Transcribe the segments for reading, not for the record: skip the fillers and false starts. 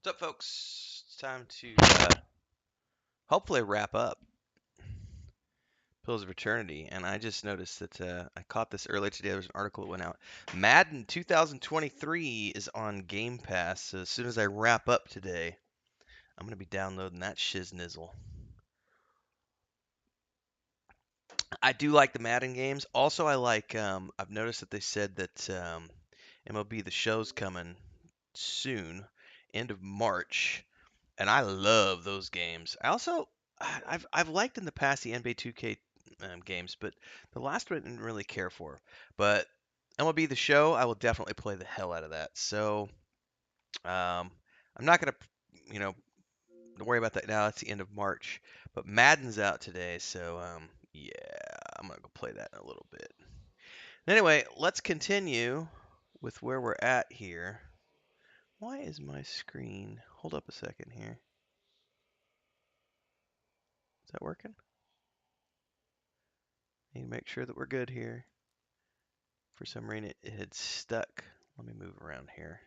What's up, folks? It's time to hopefully wrap up Pillars of Eternity, and I just noticed that I caught this earlier today. There was an article that went out. Madden 2023 is on Game Pass, so as soon as I wrap up today, I'm going to be downloading that shiznizzle. I do like the Madden games. Also, I like, I've noticed that they said that MLB The Show's coming soon, end of March. And I love those games. I've liked in the past the NBA 2K games, but the last one I didn't really care for. But MLB The Show, I will definitely play the hell out of that. So I'm not gonna, you know, worry about that now. It's the end of March, but Madden's out today, so yeah, I'm gonna go play that in a little bit. Anyway, let's continue with where we're at here. Why is my screen? Hold up a second here. Is that working? Need to make sure that we're good here. For some reason it had stuck. Let me move around here.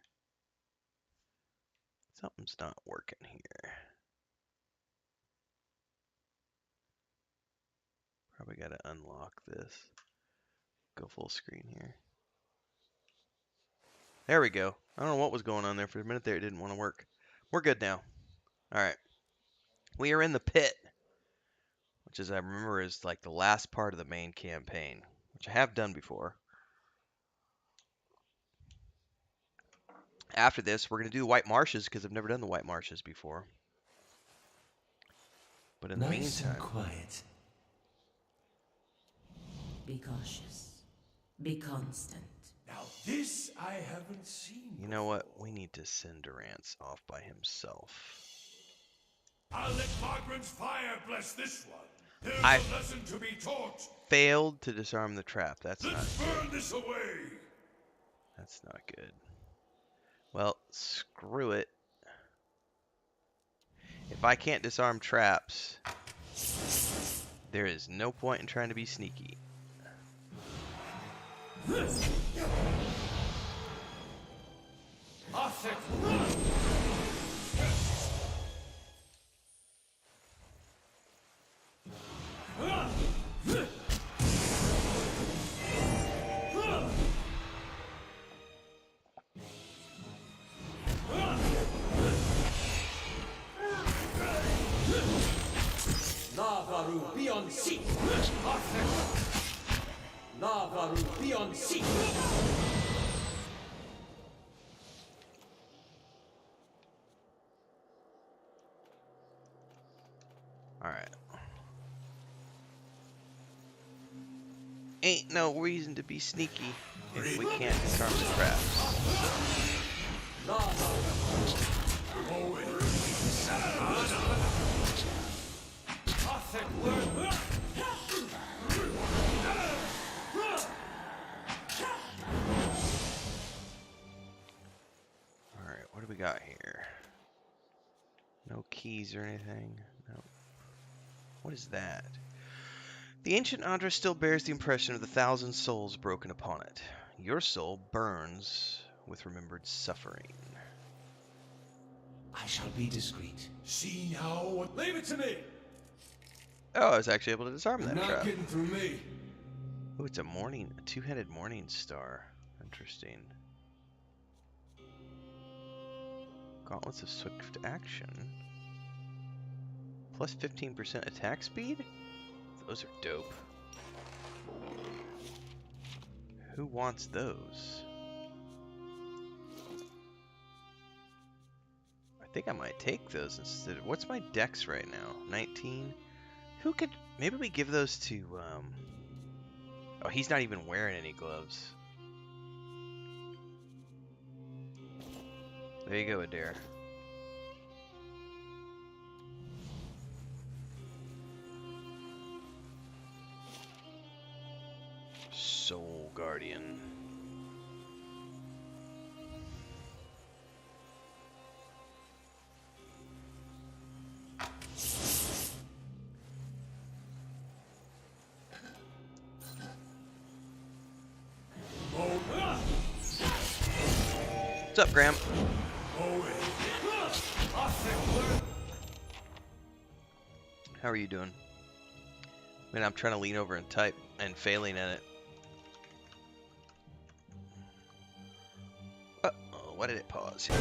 Something's not working here. Probably got to unlock this. Go full screen here. There we go. I don't know what was going on there. For a minute there it didn't want to work. We're good now. Alright. We are in the pit. Which, as I remember, is like the last part of the main campaign. Which I have done before. After this, we're going to do the White Marshes because I've never done the White Marshes before. But in the meantime... and quiet. Be cautious. Be constant. Now this I haven't seen. You know what? We need to send Durance off by himself. I'll let Margaret's fire bless this one. There's a lesson to be taught. Failed to disarm the trap. That's Let's not burn good. this away. That's not good. Well, screw it. If I can't disarm traps, there is no point in trying to be sneaky. Navaru beyond sea. Navaru beyond sea. Alright. Ain't no reason to be sneaky if we can't disarm the traps. Alright, what do we got here? No keys or anything. No. What is that? The ancient Andra still bears the impression of the 1,000 souls broken upon it. Your soul burns with remembered suffering. I shall be discreet. See now. Leave it to me. Oh, I was actually able to disarm that You're not trap. getting through me. Oh, it's a two-headed morning star. Interesting. Gauntlets of swift action. Plus 15% attack speed? Those are dope. Who wants those? I think I might take those instead. What's my dex right now? 19? Who could... Maybe we give those to, Oh, he's not even wearing any gloves. There you go, Adair. Soul Guardian. What's up, Graham? How are you doing? Man, I'm trying to lean over and type and failing at it. Uh-oh, why did it pause here?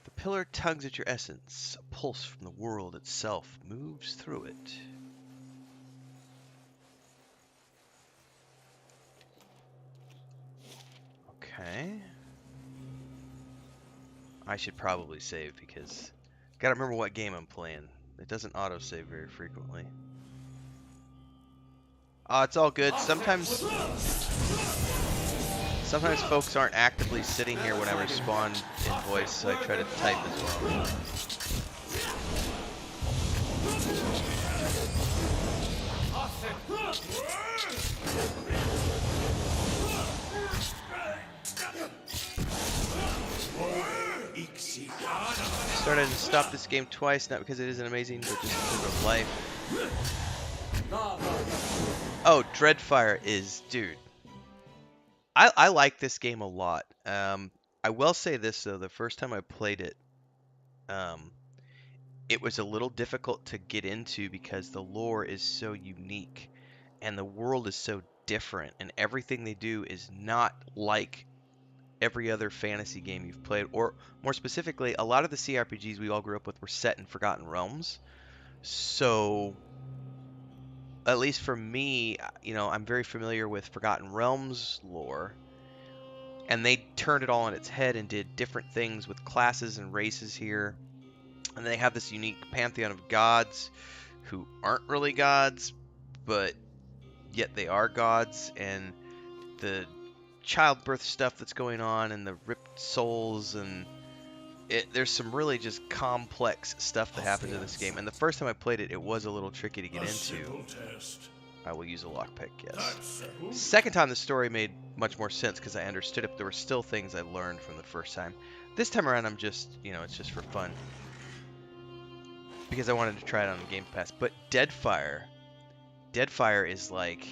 The pillar tugs at your essence. A pulse from the world itself moves through it. Okay. I should probably save because gotta remember what game I'm playing. It doesn't autosave very frequently. It's all good. Sometimes folks aren't actively sitting here when I respond in voice, so I try to type as well. Started to stop this game twice, not because it isn't amazing, but just because of life. Oh, Dreadfire is, dude. I like this game a lot. I will say this though, the first time I played it, it was a little difficult to get into because the lore is so unique and the world is so different and everything they do is not like every other fantasy game you've played, or more specifically, a lot of the CRPGs we all grew up with were set in Forgotten Realms. So, at least for me, I'm very familiar with Forgotten Realms lore, and they turned it all on its head and did different things with classes and races here. And they have this unique pantheon of gods who aren't really gods, but yet they are gods, and the childbirth stuff that's going on and the ripped souls, and there's some really just complex stuff that happens in this game. And the first time I played it, it was a little tricky to get into. I will use a lockpick, yes. Second time the story made much more sense because I understood it, but there were still things I learned from the first time. This time around, I'm just, it's just for fun. Because I wanted to try it on Game Pass. But Deadfire is like,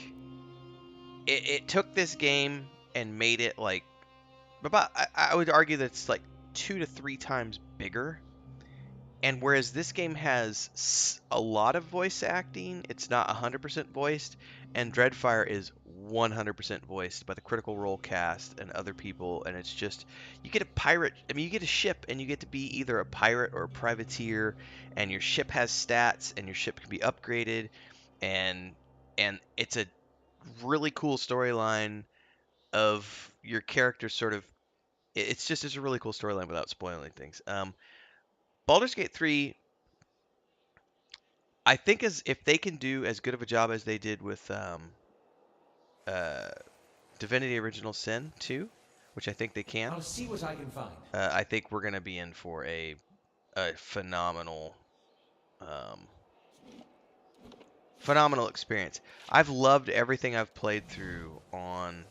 it took this game and made it like, I would argue that it's like 2 to 3 times bigger. And whereas this game has a lot of voice acting, it's not 100% voiced, and Dreadfire is 100% voiced by the Critical Role cast and other people, and it's just, you get a pirate, you get a ship, and you get to be either a pirate or a privateer, and your ship has stats, and your ship can be upgraded, and it's a really cool storyline of your character sort of, it's a really cool storyline without spoiling things. Baldur's Gate 3, I think if they can do as good of a job as they did with Divinity Original Sin 2, which I think they can, I'll see what I can find. I think we're going to be in for a phenomenal experience. I've loved everything I've played through on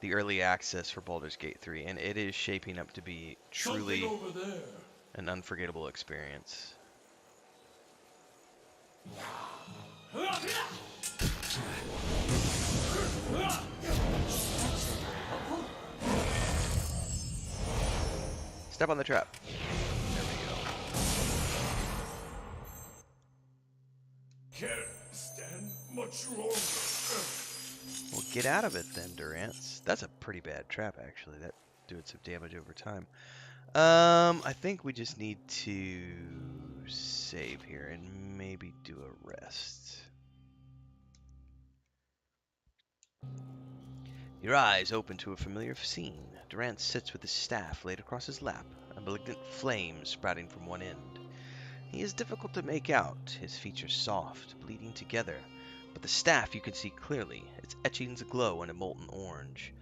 the early access for Baldur's Gate 3, and it is shaping up to be truly an unforgettable experience. Step on the trap. There we go. Can't stand much longer. Well, get out of it then, Durance. That's a pretty bad trap, actually. That doing some damage over time. I think we just need to save here and maybe do a rest. Your eyes open to a familiar scene. Durance sits with his staff laid across his lap, a malignant flame sprouting from one end. He is difficult to make out, his features soft, bleeding together, but the staff you can see clearly, its etchings aglow in a molten orange.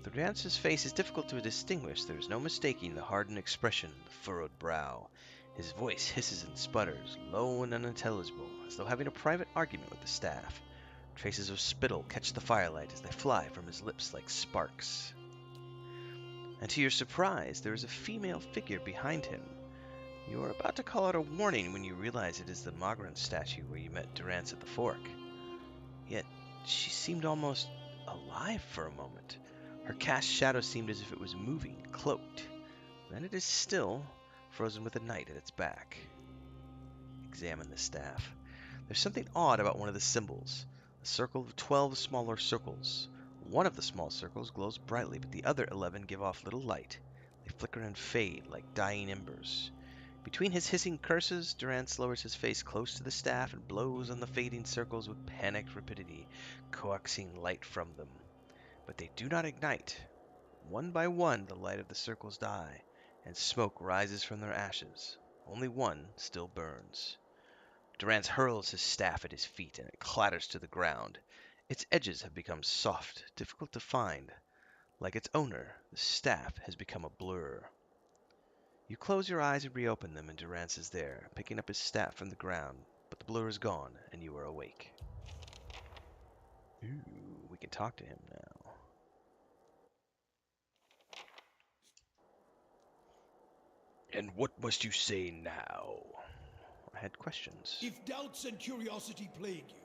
Durance's face is difficult to distinguish. There is no mistaking the hardened expression, the furrowed brow. His voice hisses and sputters, low and unintelligible, as though having a private argument with the staff. Traces of spittle catch the firelight as they fly from his lips like sparks. And to your surprise, there is a female figure behind him. You are about to call out a warning when you realize it is the Magran statue where you met Durance at the Fork. Yet she seemed almost alive for a moment. Her cast shadow seemed as if it was moving, cloaked. Then it is still, frozen with the night at its back. Examine the staff. There's something odd about one of the symbols. A circle of 12 smaller circles. One of the small circles glows brightly, but the other 11 give off little light. They flicker and fade like dying embers. Between his hissing curses, Durance lowers his face close to the staff and blows on the fading circles with panicked rapidity, coaxing light from them. But they do not ignite. One by one, the light of the circles die, and smoke rises from their ashes. Only one still burns. Durance hurls his staff at his feet, and it clatters to the ground. Its edges have become soft, difficult to find. Like its owner, the staff has become a blur. You close your eyes and reopen them, and Durance is there, picking up his staff from the ground, but the blur is gone, and you are awake. Ooh, we can talk to him now. And what must you say now? I had questions. If doubts and curiosity plague you,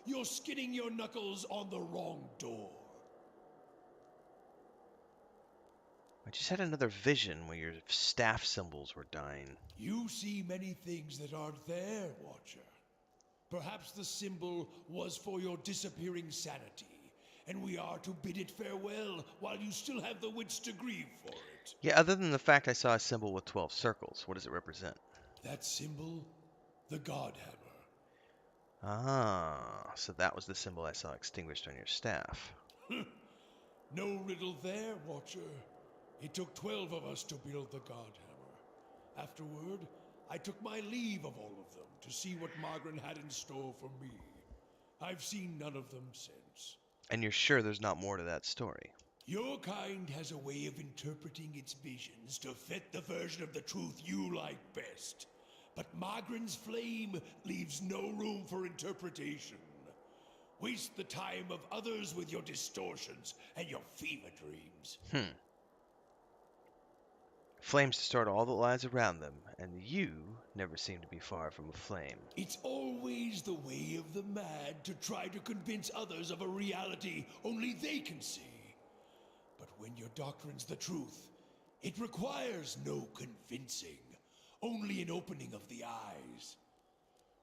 you're skinning your knuckles on the wrong door. I just had another vision where your staff symbols were dying. You see many things that aren't there, Watcher. Perhaps the symbol was for your disappearing sanity, and we are to bid it farewell while you still have the wits to grieve for it. Yeah, other than the fact I saw a symbol with 12 circles, what does it represent? That symbol? The God Hammer. Ah, so that was the symbol I saw extinguished on your staff. No riddle there, Watcher. It took 12 of us to build the God Hammer. Afterward, I took my leave of all of them to see what Margaret had in store for me. I've seen none of them since. And you're sure there's not more to that story? Your kind has a way of interpreting its visions to fit the version of the truth you like best. But Margaret's flame leaves no room for interpretation. Waste the time of others with your distortions and your fever dreams. Flames distort all that lies around them, and you never seem to be far from a flame. It's always the way of the mad to try to convince others of a reality only they can see. But when your doctrine's the truth, it requires no convincing, only an opening of the eyes.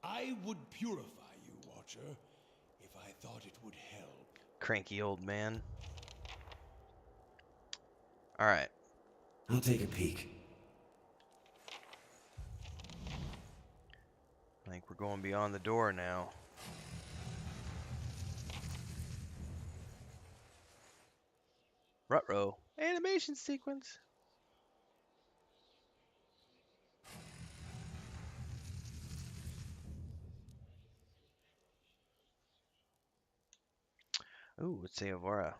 I would purify you, Watcher, if I thought it would help. Cranky old man. Alright. I'll take a peek. I think we're going beyond the door now. Ruh-roh. Animation sequence. Ooh, it's Eovora.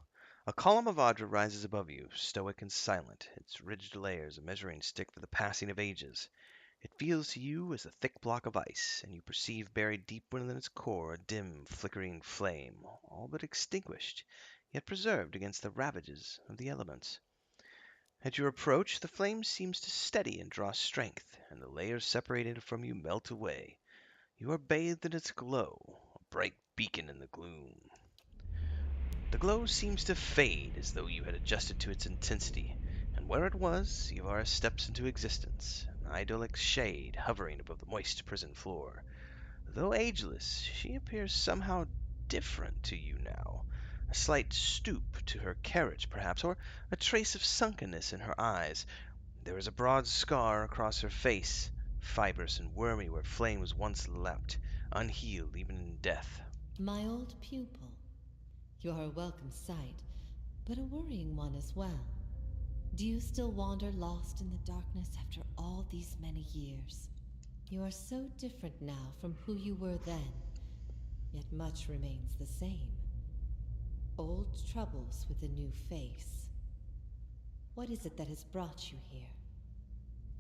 A column of Audra rises above you, stoic and silent, its ridged layers a measuring stick for the passing of ages. It feels to you as a thick block of ice, and you perceive buried deep within its core a dim, flickering flame, all but extinguished, yet preserved against the ravages of the elements. At your approach, the flame seems to steady and draw strength, and the layers separated from you melt away. You are bathed in its glow, a bright beacon in the gloom. The glow seems to fade as though you had adjusted to its intensity, and where it was, Yvara steps into existence, an idyllic shade hovering above the moist prison floor. Though ageless, she appears somehow different to you now. A slight stoop to her carriage, perhaps, or a trace of sunkenness in her eyes. There is a broad scar across her face, fibrous and wormy where flames once leapt, unhealed even in death. My old pupil. You're a welcome sight, but a worrying one as well. Do you still wander lost in the darkness after all these many years? You are so different now from who you were then, yet much remains the same. Old troubles with a new face. What is it that has brought you here?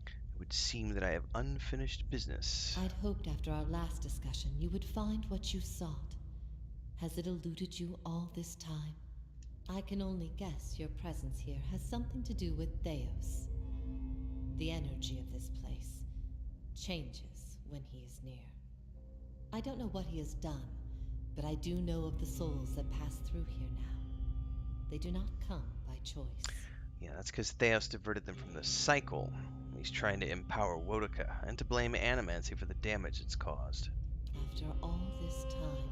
It would seem that I have unfinished business. I'd hoped after our last discussion you would find what you sought. Has it eluded you all this time? I can only guess your presence here has something to do with Theos. The energy of this place changes when he is near. I don't know what he has done, but I do know of the souls that pass through here now. They do not come by choice. Yeah, that's because Theos diverted them from the cycle. He's trying to empower Wotica, and to blame Animancy for the damage it's caused. After all this time,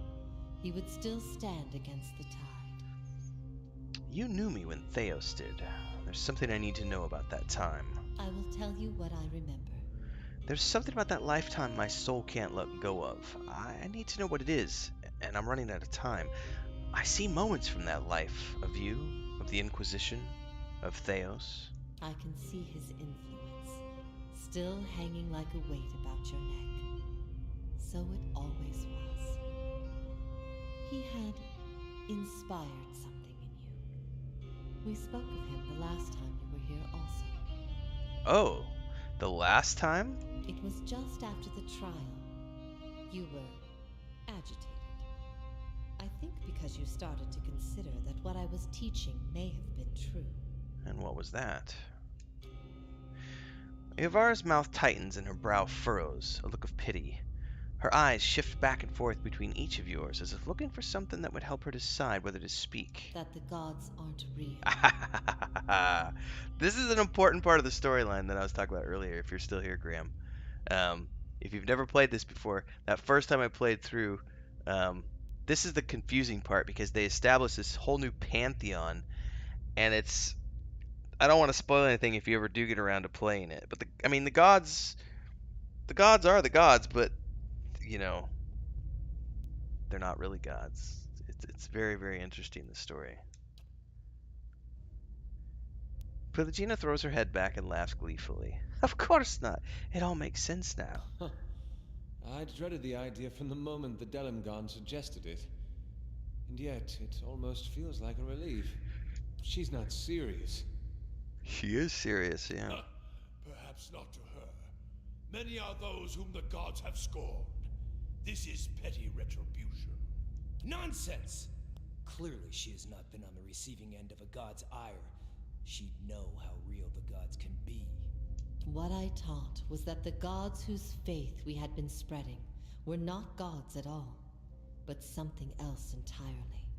he would still stand against the tide. You knew me when Theos did. There's something I need to know about that time. I will tell you what I remember. There's something about that lifetime my soul can't let go of. I need to know what it is, and I'm running out of time. I see moments from that life of you, of the Inquisition, of Theos. I can see his influence, still hanging like a weight about your neck. So it always was. He had inspired something in you. We spoke of him the last time you were here also. Oh, the last time? It was just after the trial. You were agitated. I think because you started to consider that what I was teaching may have been true. And what was that? Yavara's mouth tightens and her brow furrows, a look of pity. Her eyes shift back and forth between each of yours, as if looking for something that would help her decide whether to speak. That the gods aren't real. This is an important part of the storyline that I was talking about earlier, if you're still here, Graham. If you've never played this before, that first time I played through, this is the confusing part, because they established this whole new pantheon, and it's... I don't want to spoil anything if you ever do get around to playing it, but the gods are the gods, but you know, they're not really gods. It's very, very interesting, this story. Pelagiana throws her head back and laughs gleefully. Of course not. It all makes sense now. Huh. I dreaded the idea from the moment the Delimgon suggested it. And yet, it almost feels like a relief. She's not serious. She is serious, yeah. Perhaps not to her. Many are those whom the gods have scorned. This is petty retribution. Nonsense! Clearly she has not been on the receiving end of a god's ire. She'd know how real the gods can be. What I taught was that the gods whose faith we had been spreading were not gods at all, but something else entirely.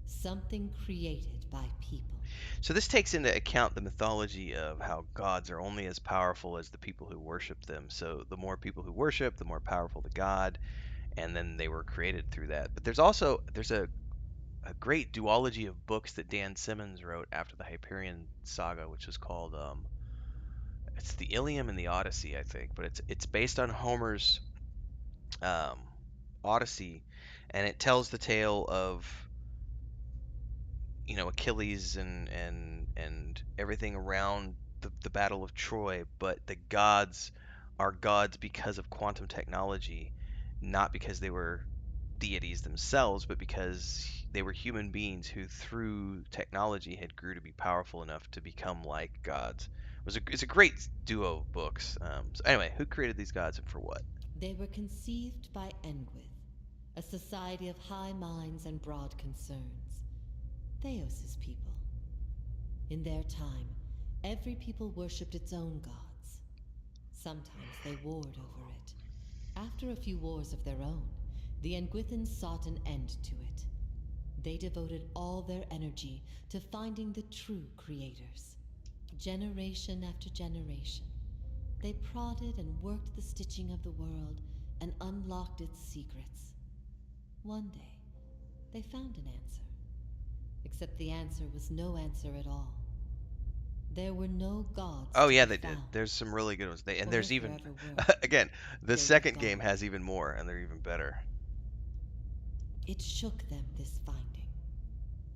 Something created by people. So this takes into account the mythology of how gods are only as powerful as the people who worship them. So the more people who worship, the more powerful the god, and then they were created through that. But there's a great duology of books that Dan Simmons wrote after the Hyperion saga, which is called it's the Ilium and the Odyssey, I think, but it's based on Homer's Odyssey, and it tells the tale of, you know, Achilles and everything around the Battle of Troy, but the gods are gods because of quantum technology, not because they were deities themselves, but because they were human beings who, through technology, had grew to be powerful enough to become like gods. It's a great duo of books. So anyway, who created these gods and for what? They were conceived by Engwith, a society of high minds and broad concerns. Theos' people. In their time, every people worshipped its own gods. Sometimes they warred over it. After a few wars of their own, the Engwithans sought an end to it. They devoted all their energy to finding the true creators. Generation after generation, they prodded and worked the stitching of the world and unlocked its secrets. One day, they found an answer. Except the answer was no answer at all. There were no gods. Oh to yeah, be they did. found. There's some really good ones. And Or there's if even there ever were, again, the they second were game gone. has even more, and they're even better. It shook them, this finding.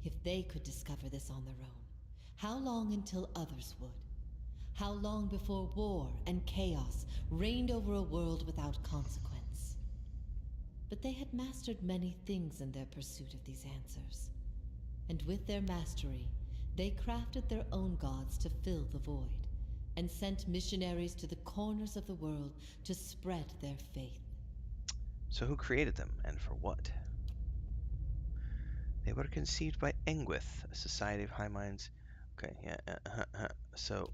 If they could discover this on their own, how long until others would? How long before war and chaos reigned over a world without consequence? But they had mastered many things in their pursuit of these answers. And with their mastery, they crafted their own gods to fill the void, and sent missionaries to the corners of the world to spread their faith. So who created them, and for what? They were conceived by Engwith, a society of high minds. Okay, yeah. So,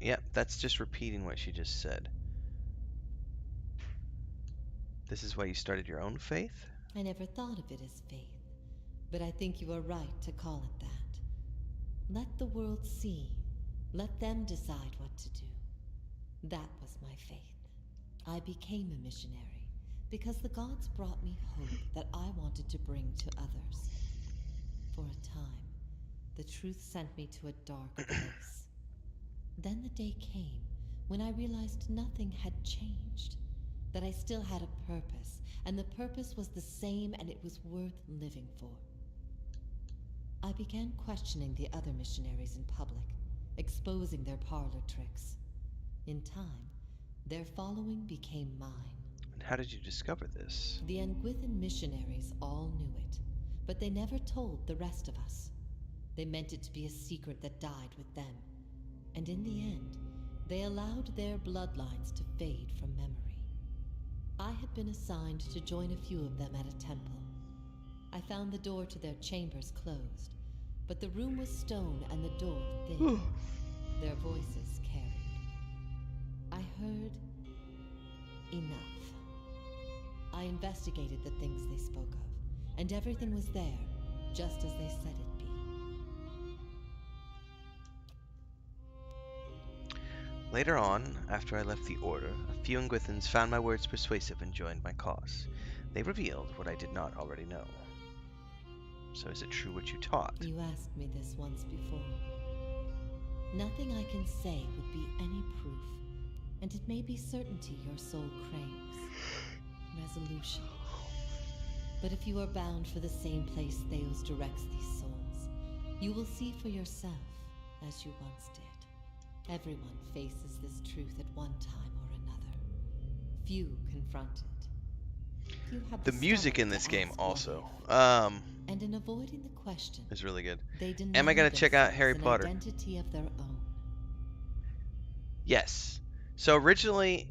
yeah, that's just repeating what she just said. This is why you started your own faith? I never thought of it as faith, but I think you are right to call it that. Let the world see. Let them decide what to do. That was my faith. I became a missionary because the gods brought me hope that I wanted to bring to others. For a time, the truth sent me to a dark place. Then the day came when I realized nothing had changed, that I still had a purpose, and the purpose was the same and it was worth living for. I began questioning the other missionaries in public, exposing their parlor tricks. In time, their following became mine. And how did you discover this? The Nguithan missionaries all knew it, but they never told the rest of us. They meant it to be a secret that died with them. And in the end, they allowed their bloodlines to fade from memory. I had been assigned to join a few of them at a temple. I found the door to their chambers closed, but the room was stone and the door thin. Their voices carried. I heard enough. I investigated the things they spoke of, and everything was there, just as they said it'd be. Later on, after I left the Order, a few Nguithans found my words persuasive and joined my cause. They revealed what I did not already know. So is it true what you taught? You asked me this once before. Nothing I can say would be any proof, and it may be certainty your soul craves. Resolution. But if you are bound for the same place Theos directs these souls, you will see for yourself, as you once did. Everyone faces this truth at one time or another. Few confront it. You have The music stomach in to this game ask also why. And in avoiding the question, is really good. they Am I deny gonna check out themselves Harry an Potter? identity of their own. Yes. So originally,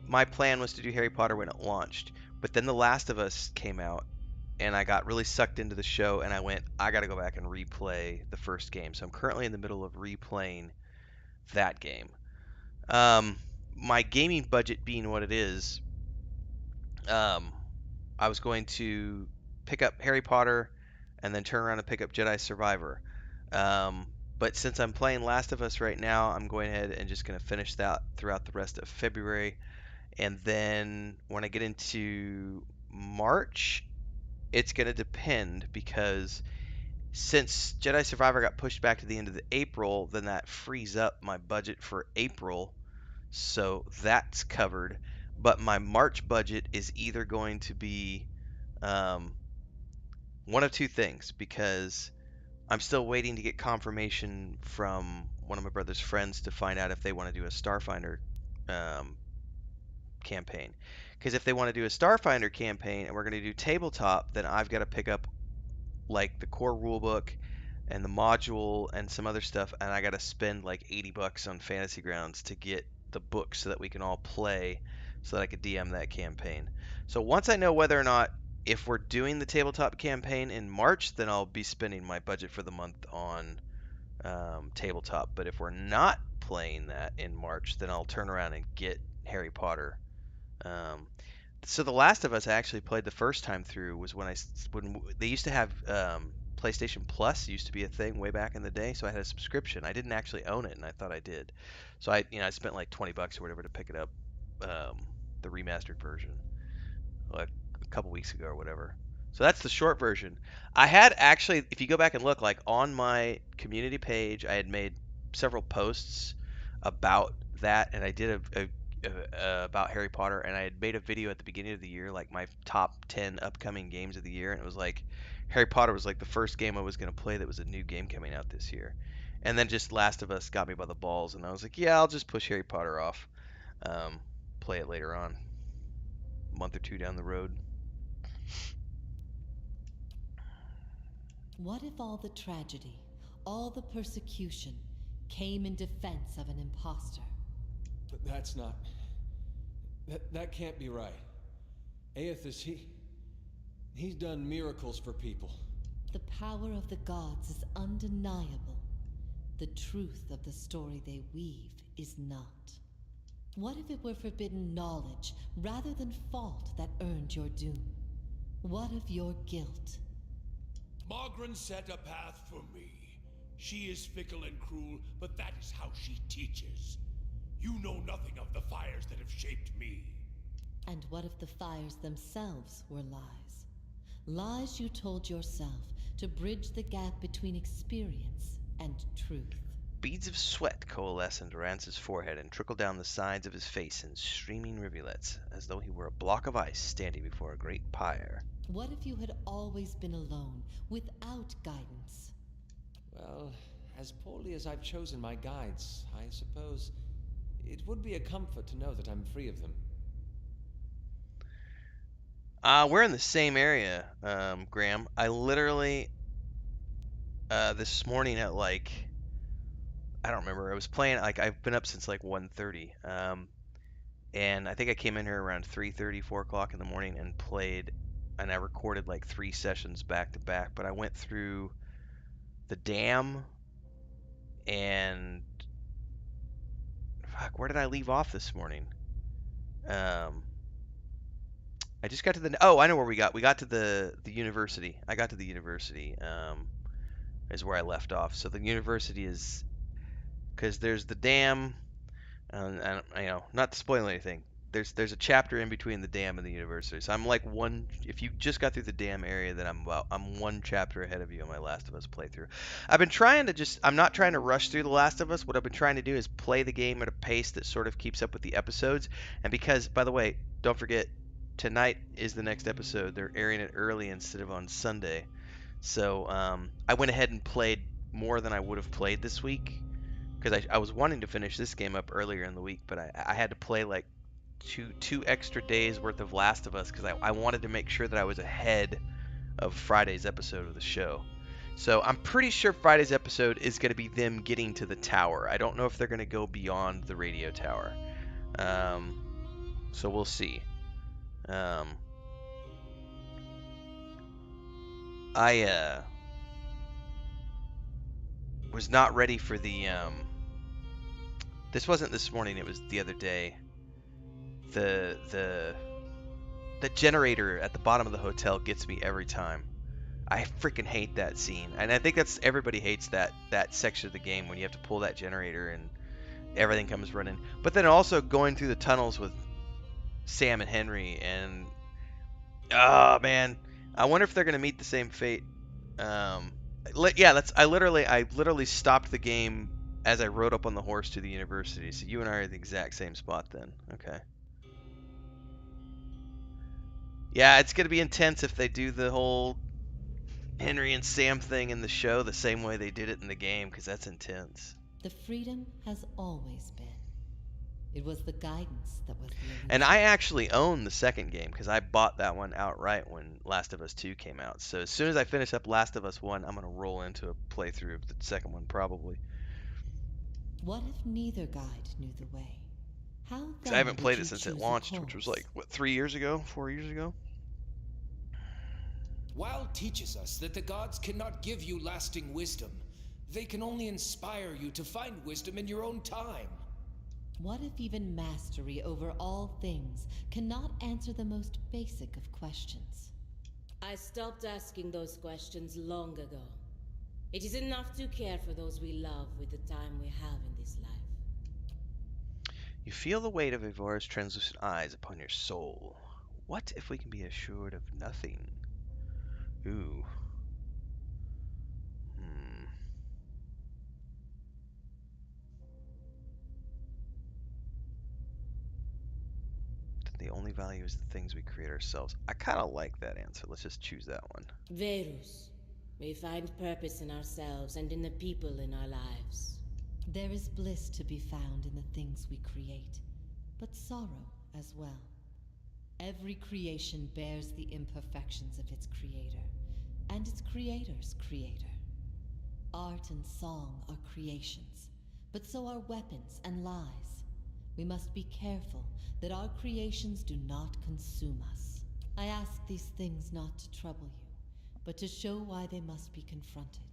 my plan was to do Harry Potter when it launched, but then The Last of Us came out, and I got really sucked into the show, and I went, I gotta go back and replay the first game. So I'm currently in the middle of replaying that game. My gaming budget being what it is, I was going to pick up Harry Potter and then turn around and pick up Jedi Survivor. But since I'm playing Last of Us right now, I'm going ahead and just going to finish that throughout the rest of February. And then when I get into March, it's going to depend because since Jedi Survivor got pushed back to the end of April, then that frees up my budget for April. So that's covered. But my March budget is either going to be um, one of two things because I'm still waiting to get confirmation from one of my brother's friends to find out if they want to do a Starfinder um, campaign. Because if they want to do a Starfinder campaign and we're going to do tabletop, then I've got to pick up like the core rulebook and the module and some other stuff, and I got to spend like $80 on Fantasy Grounds to get the book so that we can all play so that I could DM that campaign. So once I know whether or not if we're doing the tabletop campaign in March, then I'll be spending my budget for the month on tabletop. But if we're not playing that in March, then I'll turn around and get Harry Potter. Um, so The Last of Us I actually played the first time through was when they used to have PlayStation Plus used to be a thing way back in the day, so I had a subscription. I didn't actually own it, and I thought I did. So I spent like $20 or whatever to pick it up, the remastered version, like a couple weeks ago or whatever. So that's the short version. I had actually, if you go back and look, like on my community page, I had made several posts about that, and I did about Harry Potter, and I had made a video at the beginning of the year, like my top 10 upcoming games of the year, and it was like Harry Potter was like the first game I was going to play that was a new game coming out this year. And then just Last of Us got me by the balls, and I was like, yeah, I'll just push Harry Potter off, play it later on, a month or two down the road. What if all the tragedy, all the persecution, came in defense of an imposter? That's not... That can't be right. Aethys, he's done miracles for people. The power of the gods is undeniable. The truth of the story they weave is not. What if it were forbidden knowledge rather than fault that earned your doom? What of your guilt? Margaret set a path for me. She is fickle and cruel, but that is how she teaches. You know nothing of the fires that have shaped me. And what if the fires themselves were lies? Lies you told yourself to bridge the gap between experience and truth. Beads of sweat coalesce into Rance's forehead and trickle down the sides of his face in streaming rivulets, as though he were a block of ice standing before a great pyre. What if you had always been alone, without guidance? Well, as poorly as I've chosen my guides, I suppose it would be a comfort to know that I'm free of them. We're in the same area, Graham. I literally, this morning at like, I don't remember, I was playing, like, I've been up since like 1:30, and I think I came in here around 3:30, 4 o'clock in the morning and played, and I recorded like 3 sessions back to back, but I went through the dam, and, fuck, where did I leave off this morning? I just got to the, oh, I know where we got. We got to the university. I got to the university, is where I left off. So the university is, because there's the dam, and you know, not to spoil anything. There's a chapter in between the dam and the university. So I'm like one. If you just got through the dam area, then I'm one chapter ahead of you on my Last of Us playthrough. I've been trying to just. I'm not trying to rush through the Last of Us. What I've been trying to do is play the game at a pace that sort of keeps up with the episodes. And because, by the way, don't forget, tonight is the next episode. They're airing it early instead of on Sunday. So I went ahead and played more than I would have played this week, because I was wanting to finish this game up earlier in the week, but I had to play like two extra days worth of Last of Us because I wanted to make sure that I was ahead of Friday's episode of the show. So I'm pretty sure Friday's episode is going to be them getting to the tower. I don't know if they're going to go beyond the radio tower. So we'll see. I was not ready for the this wasn't this morning, it was the other day. The generator at the bottom of the hotel gets me every time. I freaking hate that scene. And I think that's, everybody hates that section of the game when you have to pull that generator and everything comes running. But then also going through the tunnels with Sam and Henry, and oh man, I wonder if they're gonna meet the same fate. Yeah, I literally stopped the game as I rode up on the horse to the university. So you and I are at the exact same spot then. Okay. Yeah, it's gonna be intense if they do the whole Henry and Sam thing in the show the same way they did it in the game, because that's intense. The freedom has always been. It was the guidance that was the illusion. And I actually own the second game because I bought that one outright when Last of Us 2 came out. So as soon as I finish up Last of Us 1, I'm going to roll into a playthrough of the second one probably. What if neither guide knew the way? How then I haven't would played you it since it choose a launched, which was course? like, what, 3 years ago? 4 years ago? Wild teaches us that the gods cannot give you lasting wisdom. They can only inspire you to find wisdom in your own time. What if even mastery over all things cannot answer the most basic of questions? I stopped asking those questions long ago. It is enough to care for those we love with the time we have in this life. You feel the weight of Evor's translucent eyes upon your soul. What if we can be assured of nothing? Ooh. The only value is the things we create ourselves. I kind of like that answer. Let's just choose that one. Verus, we find purpose in ourselves and in the people in our lives. There is bliss to be found in the things we create, but sorrow as well. Every creation bears the imperfections of its creator, and its creator's creator. Art and song are creations, but so are weapons and lies. We must be careful that our creations do not consume us. I ask these things not to trouble you, but to show why they must be confronted.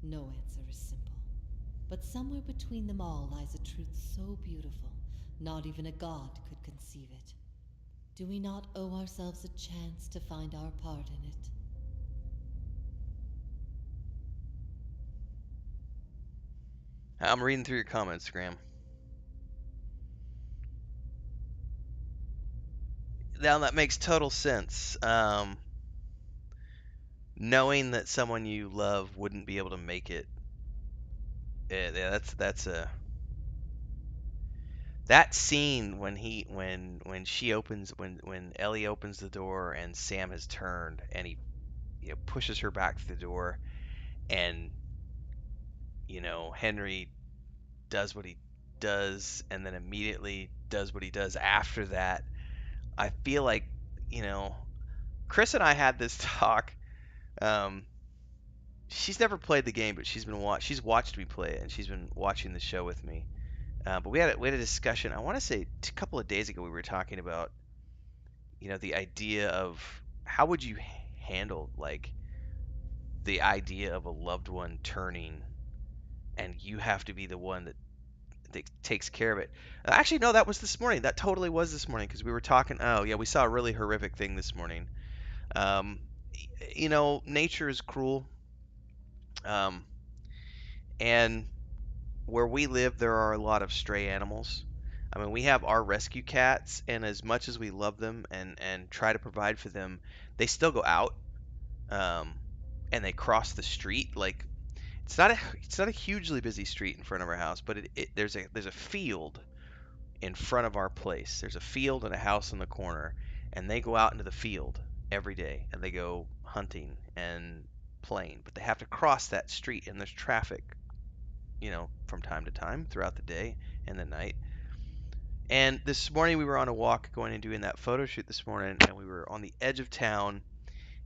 No answer is simple, but somewhere between them all lies a truth so beautiful, not even a god could conceive it. Do we not owe ourselves a chance to find our part in it? I'm reading through your comments, Graham. Now that makes total sense. Knowing that someone you love wouldn't be able to make it, yeah, that's a that scene when she opens when Ellie opens the door and Sam has turned and he pushes her back through the door and Henry does what he does and then immediately does what he does after that. I feel like you know Chris and I had this talk. Um, she's never played the game, but she's watched me play it and she's been watching the show with me. But we had a discussion. I want to say a couple of days ago we were talking about the idea of how would you handle like the idea of a loved one turning and you have to be the one that takes care of it. Actually, no, that was this morning. That totally was this morning because we were talking. Oh yeah, we saw a really horrific thing this morning. Um, nature is cruel. Um, and where we live, there are a lot of stray animals. I mean, we have our rescue cats, and as much as we love them and try to provide for them, they still go out, um, and they cross the street. Like it's not a hugely busy street in front of our house, but there's a field in front of our place. There's a field and a house in the corner, and they go out into the field every day, and they go hunting and playing, but they have to cross that street, and there's traffic from time to time throughout the day and the night. And this morning we were on a walk going and doing that photo shoot this morning, and we were on the edge of town,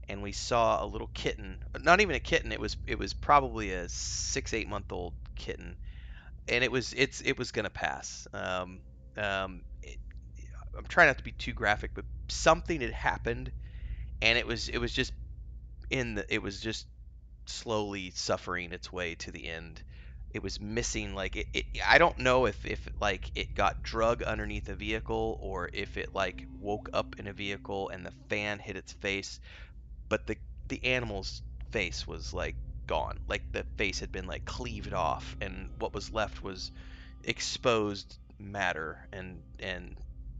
and we saw a little kitten. Not even a kitten. It was probably a 6 8 month old kitten, and it was gonna pass. I'm trying not to be too graphic, but something had happened, and it was just it was just slowly suffering its way to the end. It was missing like I don't know if like it got drug underneath a vehicle or if it like woke up in a vehicle and the fan hit its face, but the animal's face was like gone. Like the face had been like cleaved off and what was left was exposed matter and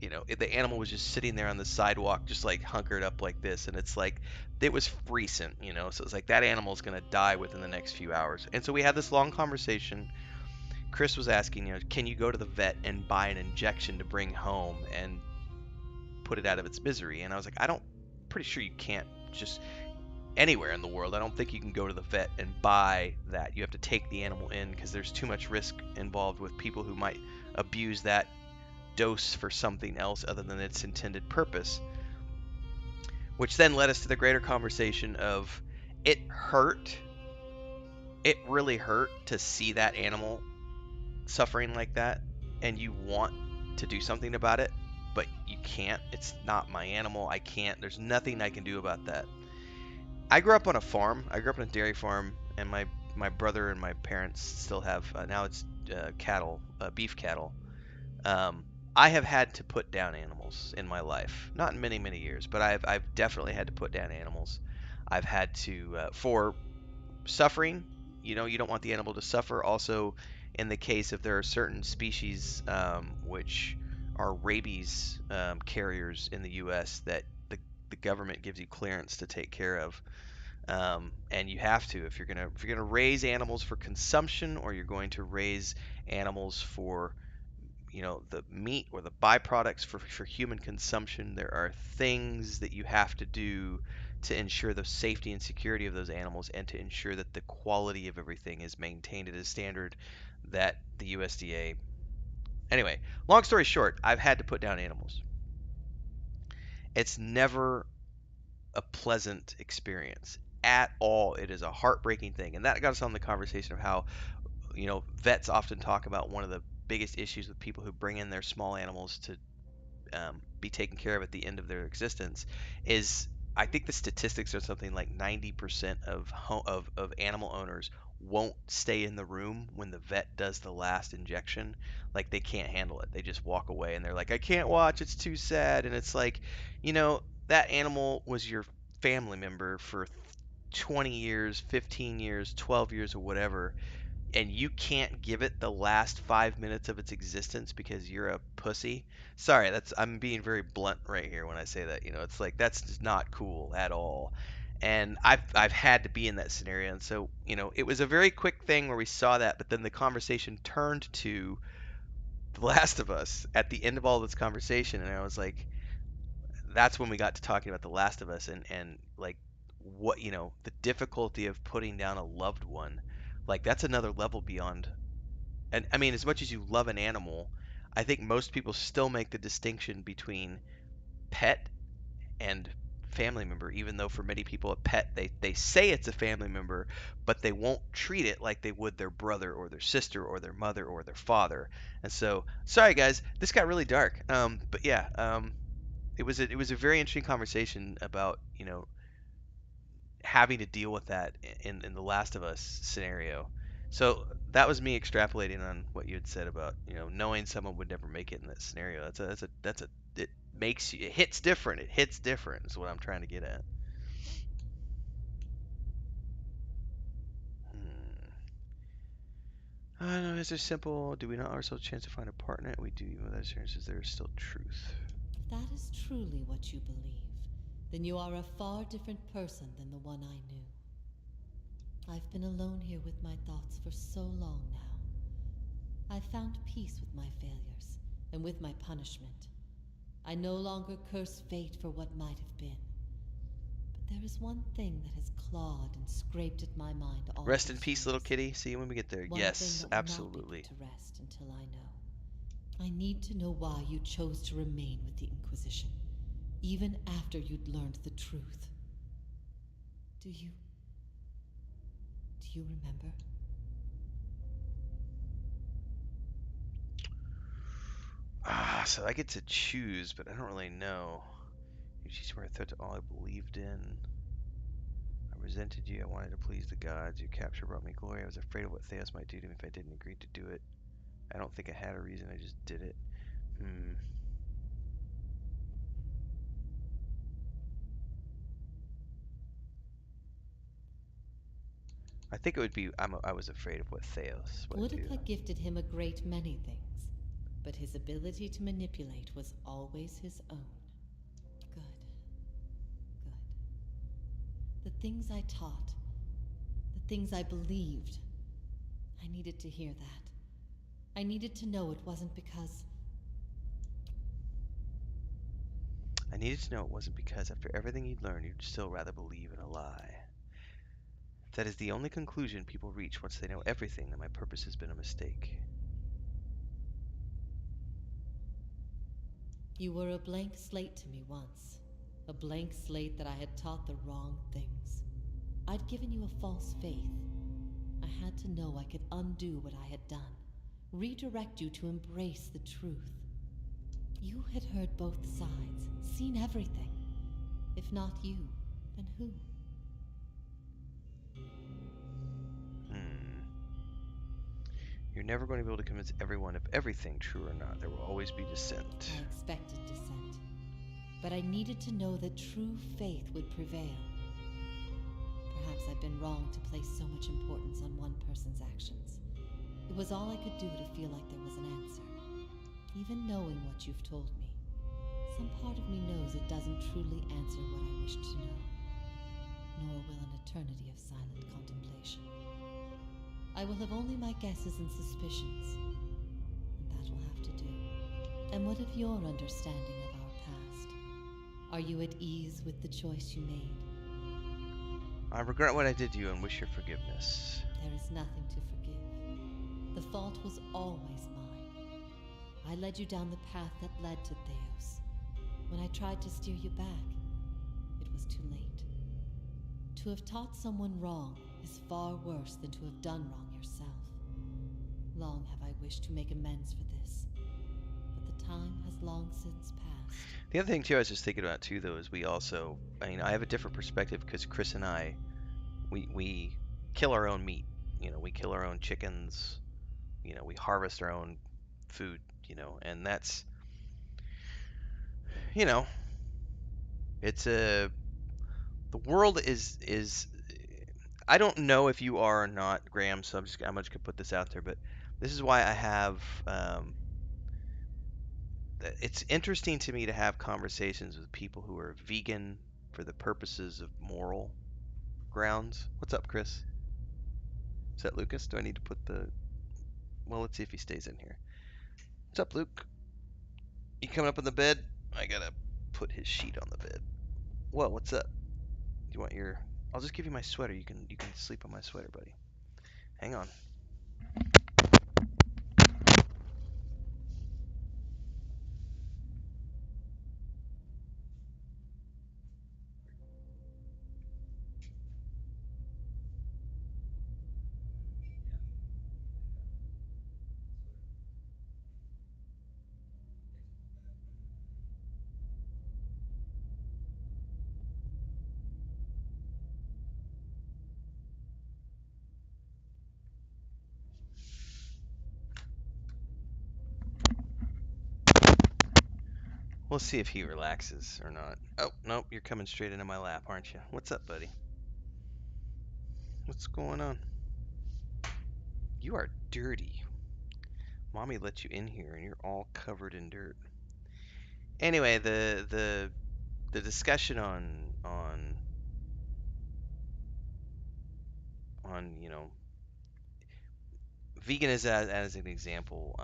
the animal was just sitting there on the sidewalk just like hunkered up like this, and it's like it was recent, so it's like that animal's going to die within the next few hours. And so we had this long conversation. Chris was asking, can you go to the vet and buy an injection to bring home and put it out of its misery? And I was like, pretty sure you can't just anywhere in the world. I don't think you can go to the vet and buy that. You have to take the animal in because there's too much risk involved with people who might abuse that dose for something else other than its intended purpose. Which then led us to the greater conversation of it hurt. It really hurt to see that animal suffering like that, and you want to do something about it, but you can't. It's not my animal. I can't. There's nothing I can do about that. I grew up on a farm. I grew up on a dairy farm, and my brother and my parents still have now it's cattle, beef cattle. Um, I have had to put down animals in my life, not in many years, but I've definitely had to put down animals. I've had to for suffering. You don't want the animal to suffer. Also, in the case if there are certain species which are rabies carriers in the U.S. that the government gives you clearance to take care of. And you have to if you're gonna raise animals for consumption or you're going to raise animals for the meat or the byproducts for human consumption. There are things that you have to do to ensure the safety and security of those animals and to ensure that the quality of everything is maintained at a standard that the USDA. Anyway, long story short, I've had to put down animals. It's never a pleasant experience at all. It is a heartbreaking thing. And that got us on the conversation of how, vets often talk about one of the biggest issues with people who bring in their small animals to be taken care of at the end of their existence is I think the statistics are something like 90% of animal owners won't stay in the room when the vet does the last injection. Like they can't handle it. They just walk away and they're like, I can't watch. It's too sad. And it's like, that animal was your family member for 20 years, 15 years, 12 years, or whatever, and you can't give it the last 5 minutes of its existence because you're a pussy. Sorry, I'm being very blunt right here when I say that. It's like that's just not cool at all. And I've had to be in that scenario, and so it was a very quick thing where we saw that, but then the conversation turned to The Last of Us at the end of all this conversation, and I was like, that's when we got to talking about The Last of Us and like what the difficulty of putting down a loved one. Like that's another level beyond. And I mean, as much as you love an animal, I think most people still make the distinction between pet and family member, even though for many people a pet, they say it's a family member, but they won't treat it like they would their brother or their sister or their mother or their father. And so, sorry guys, this got really dark. But yeah, it was a very interesting conversation about having to deal with that in the Last of Us scenario. So that was me extrapolating on what you had said about knowing someone would never make it in that scenario. That's a it makes you, it hits different. It hits different is what I'm trying to get at. Hmm. I don't know. Is there simple? Do we not ourselves a chance to find a partner? We do, even with assurances there is still truth. If that is truly what you believe, then you are a far different person than the one I knew. I've been alone here with my thoughts for so long now. I've found peace with my failures and with my punishment. I no longer curse fate for what might have been. But there is one thing that has clawed and scraped at my mind all Rest in these peace, years. little kitty. See you when we get there. One Yes, thing that will absolutely. not be put to rest until I know. I need to know why you chose to remain with the Inquisition, even after you'd learned the truth. Do you remember? So I get to choose, but I don't really know. You teach me a threat to all I believed in. I resented you. I wanted to please the gods. Your capture brought me glory. I was afraid of what Theos might do to me if I didn't agree to do it. I don't think I had a reason. I just did it. I think it would be I was afraid of what Theos would do. Boudica gifted him a great many things, but his ability to manipulate was always his own. Good. Good. The things I taught, the things I believed, I needed to hear that. I needed to know it wasn't because... I needed to know it wasn't because after everything you'd learned, you'd still rather believe in a lie. That is the only conclusion people reach once they know everything, that my purpose has been a mistake. You were a blank slate to me once. A blank slate that I had taught the wrong things. I'd given you a false faith. I had to know I could undo what I had done. Redirect you to embrace the truth. You had heard both sides, seen everything. If not you, then who? You're never going to be able to convince everyone of everything, true or not. There will always be dissent. I expected dissent. But I needed to know that true faith would prevail. Perhaps I've been wrong to place so much importance on one person's actions. It was all I could do to feel like there was an answer. Even knowing what you've told me, some part of me knows it doesn't truly answer what I wish to know. Nor will an eternity of silent contemplation. I will have only my guesses and suspicions, and that will have to do. And what of your understanding of our past? Are you at ease with the choice you made? I regret what I did to you and wish your forgiveness. There is nothing to forgive. The fault was always mine. I led you down the path that led to Theos. When I tried to steer you back, it was too late. To have taught someone wrong is far worse than to have done wrong yourself. Long have I wished to make amends for this, but the time has long since passed. The other thing too I was just thinking about too though is we also, I have a different perspective because Chris and I, we kill our own meat. we kill our own chickens. We harvest our own food. And that's, you know, it's a the world is. I don't know if you are or not, Graham. So I'm just gonna put this out there, but this is why I have. It's interesting to me to have conversations with people who are vegan for the purposes of moral grounds. What's up, Chris? Is that Lucas? Do I need to put the? Well, let's see if he stays in here. What's up, Luke? You coming up in the bed? I gotta put his sheet on the bed. Whoa, what's up? Do you want your? I'll just give you my sweater. You can sleep on my sweater, buddy. Hang on. We'll see if he relaxes or not. Oh, nope, you're coming straight into my lap, aren't you? What's up, buddy? What's going on? You are dirty. Mommy let you in here and you're all covered in dirt. Anyway, the discussion on vegan as an example,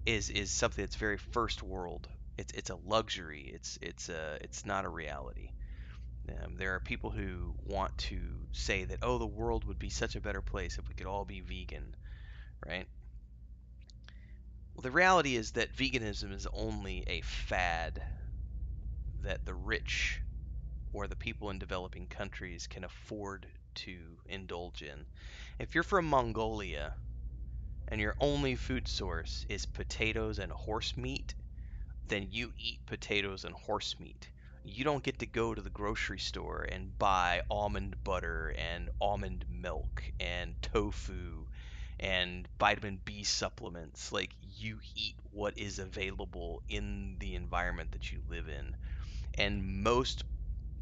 is something that's very first world. It's a luxury. It's not a reality. There are people who want to say that, oh, the world would be such a better place if we could all be vegan, right? Well, the reality is that veganism is only a fad that the rich or the people in developing countries can afford to indulge in. If you're from Mongolia and your only food source is potatoes and horse meat, then you eat potatoes and horse meat. You don't get to go to the grocery store and buy almond butter and almond milk and tofu and vitamin B supplements. Like, you eat what is available in the environment that you live in. And most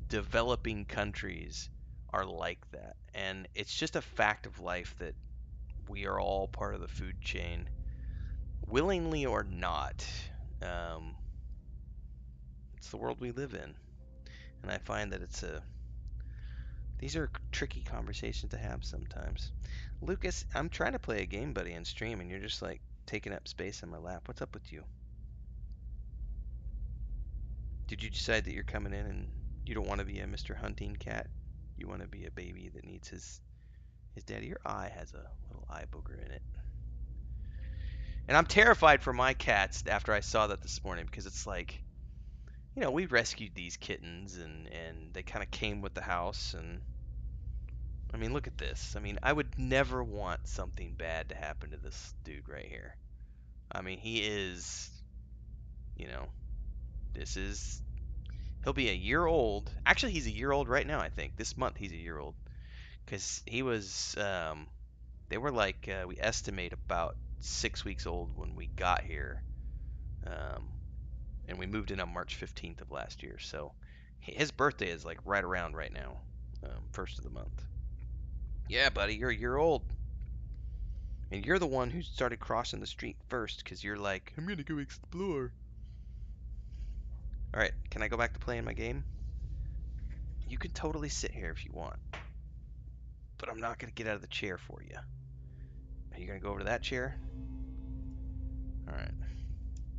developing countries are like that. And it's just a fact of life that we are all part of the food chain, willingly or not. Um, it's the world we live in. And I find that these are tricky conversations to have sometimes. Lucas, I'm trying to play a game, buddy, and stream, and you're just like taking up space in my lap. What's up with you? Did you decide that you're coming in and you don't want to be a Mr. Hunting cat? You want to be a baby that needs his daddy? Your eye has a little eye booger in it. And I'm terrified for my cats after I saw that this morning, because it's like, we rescued these kittens and they kind of came with the house. And I mean, look at this. I mean, I would never want something bad to happen to this dude right here. I mean, he is, you know, this is, he'll be a year old. Actually, he's a year old right now, I think. This month he's a year old. Because he was, they were like, we estimate about 6 weeks old when we got here. Um, and we moved in on March 15th of last year. So his birthday is like right around right now, first of the month. Yeah, buddy, you're a year old. And you're the one who started crossing the street first because you're like, I'm going to go explore. Alright, can I go back to playing my game? You can totally sit here if you want. But I'm not going to get out of the chair for you. Are you going to go over to that chair? Alright.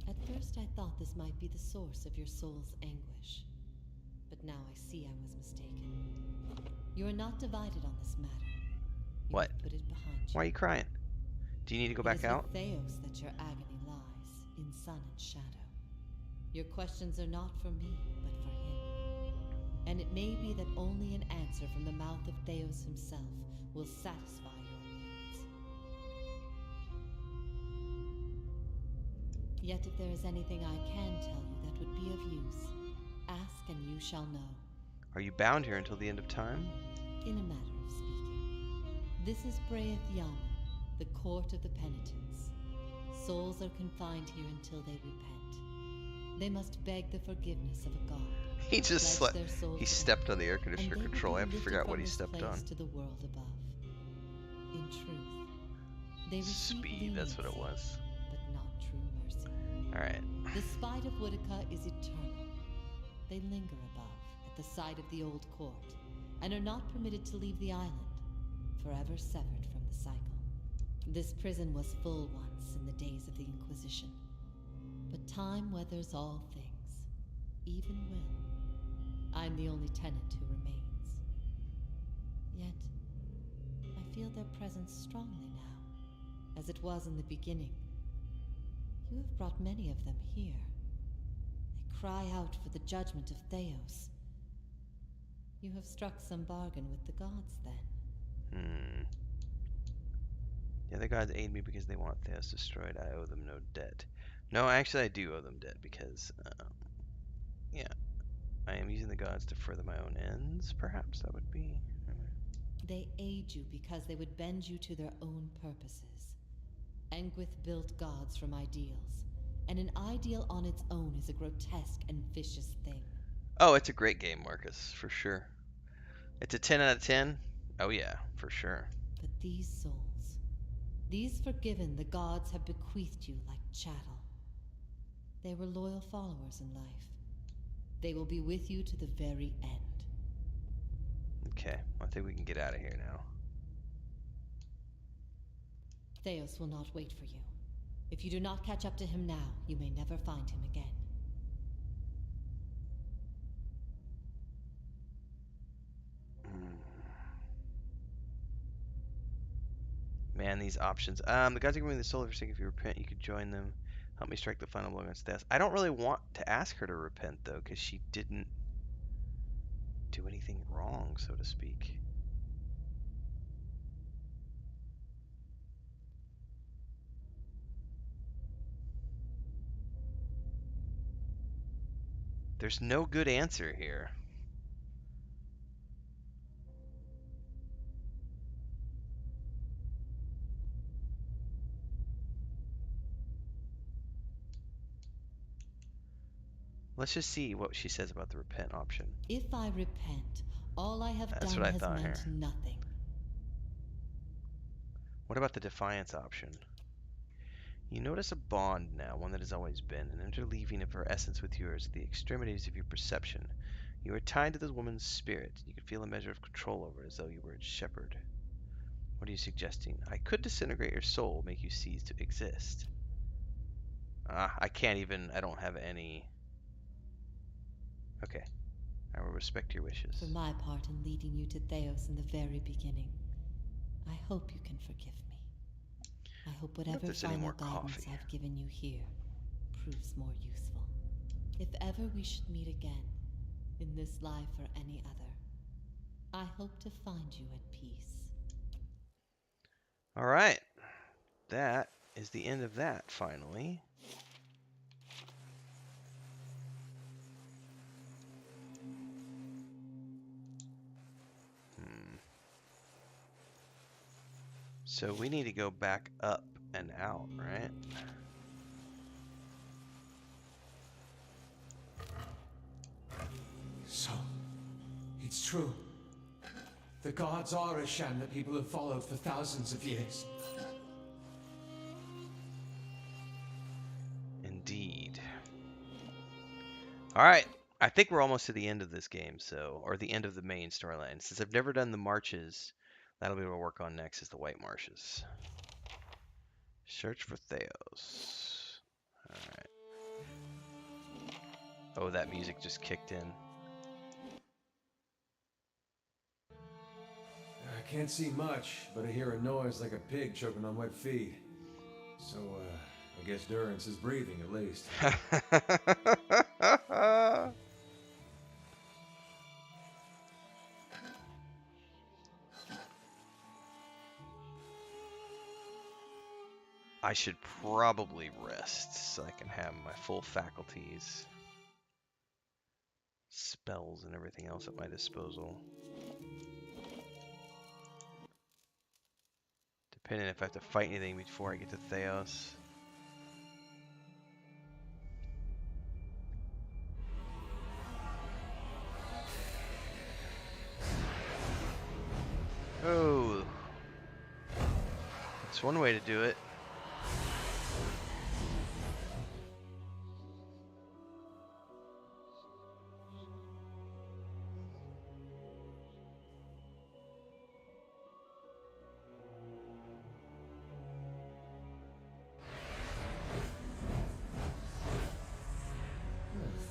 At first, I thought this might be the source of your soul's anguish. But now I see I was mistaken. You are not divided on this matter. You What? have put it behind you. Why are you crying? Do you need to go back out? It is with Theos that your agony lies, in sun and shadow. Your questions are not for me, but for him. And it may be that only an answer from the mouth of Theos himself will satisfy your needs. Yet if there is anything I can tell you that would be of use, ask and you shall know. Are you bound here until the end of time? in a matter of speaking. This is Breath Yamen, the court of the penitents. Souls are confined here until they repent. They must beg the forgiveness of a god. He just Pledge their soul he to stepped them, on the air and conditioner they will control. be I have to figure lifted out what from he this stepped on. place to the world above. In truth, they receive Speed, that's what it leniency, was. but not true mercy. Alright. The spite of Woodica is eternal. They linger above, at the side of the old court, and are not permitted to leave the island, forever severed from the cycle. This prison was full once in the days of the Inquisition, but time weathers all things, even will. I'm the only tenant who remains. Yet, I feel their presence strongly now, as it was in the beginning. You have brought many of them here. They cry out for the judgment of Theos. You have struck some bargain with the gods, then. The other gods aid me because they want Theos destroyed. I owe them no debt. No, actually I do owe them debt because, yeah, I am using the gods to further my own ends, perhaps that would be. They aid you because they would bend you to their own purposes. Engwith built gods from ideals, and an ideal on its own is a grotesque and vicious thing. Oh, it's a great game, Marcus, for sure. It's a 10 out of 10? Oh yeah, for sure. But these souls, these forgiven the gods have bequeathed you like chattel. They were loyal followers in life. They will be with you to the very end. Okay, I think we can get out of here now. Theos will not wait for you. If you do not catch up to him now, you may never find him again. Man, these options. The gods are giving me the soul of your sake. If you repent, you could join them. Help me strike the final blow against death. I don't really want to ask her to repent, though, because she didn't do anything wrong, so to speak. There's no good answer here. Let's just see what she says about the repent option. If I repent, all I have That's done what I has thought meant here. nothing. What about the defiance option? You notice a bond now, one that has always been, an interleaving of her essence with yours at the extremities of your perception. You are tied to this woman's spirit. You can feel a measure of control over it as though you were its shepherd. What are you suggesting? I could disintegrate your soul, make you cease to exist. I can't even, I don't have any. Okay, I will respect your wishes. For my part in leading you to Theos in the very beginning, I hope you can forgive me. I hope whatever final guidance I've given you here proves more useful. If ever we should meet again, in this life or any other, I hope to find you at peace. Alright, that is the end of that, finally. So we need to go back up and out, right? So, it's true. The gods are a sham that people have followed for thousands of years. Indeed. Alright, I think we're almost to the end of this game, or the end of the main storyline. Since I've never done the marches, that'll be what we'll work on next, is the White Marshes. Search for Theos. Alright. Oh, that music just kicked in. I can't see much, but I hear a noise like a pig choking on wet feed. So, I guess Durance is breathing, at least. I should probably rest so I can have my full faculties, spells, and everything else at my disposal. Depending if I have to fight anything before I get to Theos. Oh, that's one way to do it.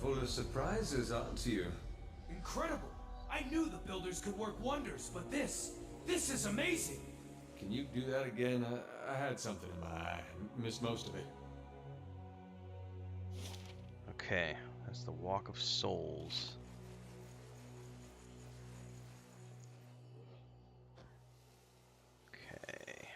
Full of surprises, aren't you? Incredible! I knew the builders could work wonders, but this is amazing! Can you do that again? I had something in my eye. Missed most of it. Okay, that's the Walk of Souls. Okay.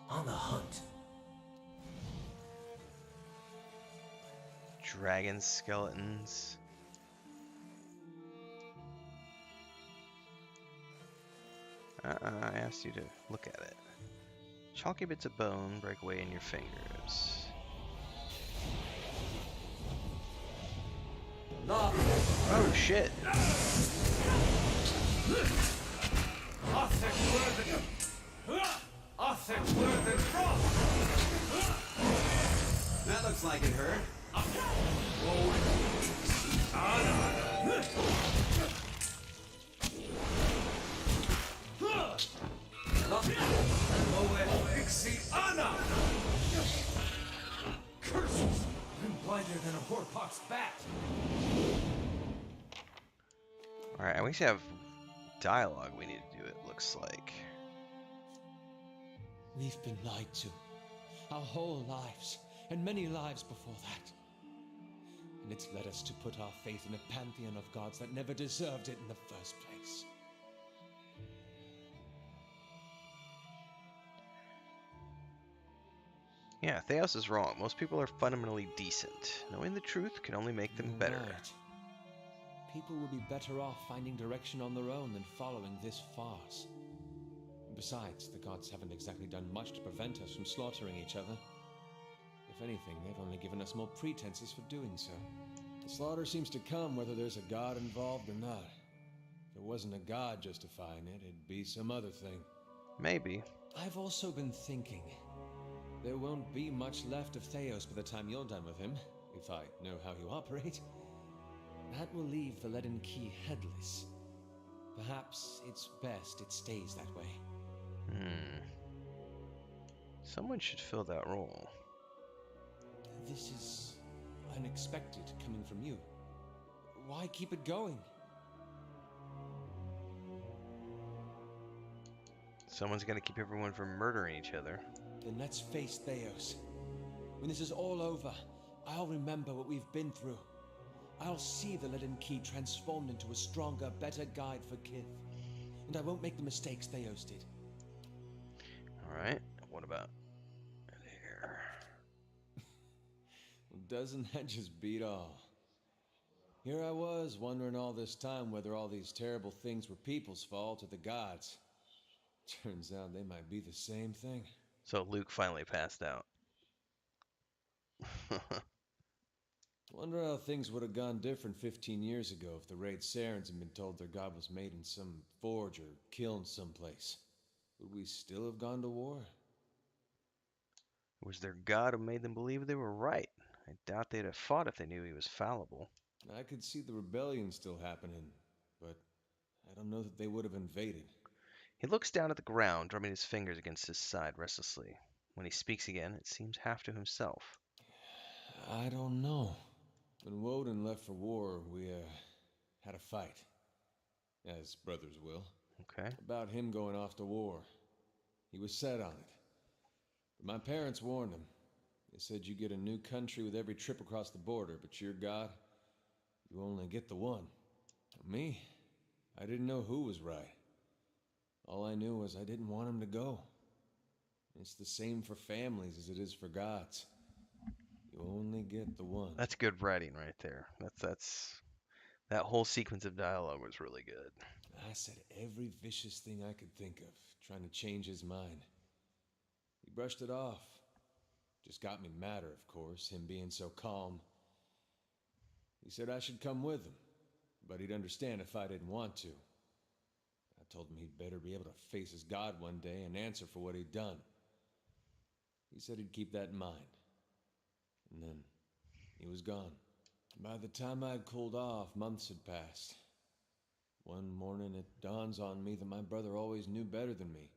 On the hunt. Dragon skeletons. I asked you to look at it. Chalky bits of bone break away in your fingers. Oh shit! That looks like it hurt. Curses! I'm blinder than a horpox bat! Alright, and we should have dialogue we need to do, it looks like. We've been lied to. Our whole lives, and many lives before that. And it's led us to put our faith in a pantheon of gods that never deserved it in the first place. Yeah, Theos is wrong. Most people are fundamentally decent. Knowing the truth can only make them You're better. right. People will be better off finding direction on their own than following this farce. Besides, the gods haven't exactly done much to prevent us from slaughtering each other. If anything, they've only given us more pretenses for doing so. The slaughter seems to come whether there's a god involved or not. If there wasn't a god justifying it, it'd be some other thing. Maybe. I've also been thinking. There won't be much left of Theos by the time you're done with him, if I know how you operate. That will leave the leaden key headless. Perhaps it's best it stays that way. Someone should fill that role. This is unexpected coming from you. Why keep it going? Someone's got to keep everyone from murdering each other. Then let's face Theos. When this is all over, I'll remember what we've been through. I'll see the leaden key transformed into a stronger, better guide for Kith. And I won't make the mistakes Theos did. Alright, what about here? Well, doesn't that just beat all? Here I was, wondering all this time whether all these terrible things were people's fault or the gods. Turns out they might be the same thing. So Luke finally passed out. Wonder how things would have gone different 15 years ago if the Raid Sarens had been told their god was made in some forge or kiln someplace. Would we still have gone to war? It was their god who made them believe they were right. I doubt they'd have fought if they knew he was fallible. I could see the rebellion still happening, but I don't know that they would have invaded. He looks down at the ground, drumming his fingers against his side restlessly. When he speaks again, it seems half to himself. I don't know. When Woden left for war, we, had a fight. As brothers will. Okay. About him going off to war. He was set on it. But my parents warned him. They said you get a new country with every trip across the border, but your God, you only get the one. Me? I didn't know who was right. All I knew was I didn't want him to go. It's the same for families as it is for gods. You only get the one. That's good writing right there. That whole sequence of dialogue was really good. I said every vicious thing I could think of, trying to change his mind. He brushed it off. Just got me madder, of course, him being so calm. He said I should come with him, but he'd understand if I didn't want to. I told him he'd better be able to face his God one day and answer for what he'd done. He said he'd keep that in mind. And then he was gone. By the time I'd cooled off, months had passed. One morning it dawns on me that my brother always knew better than me.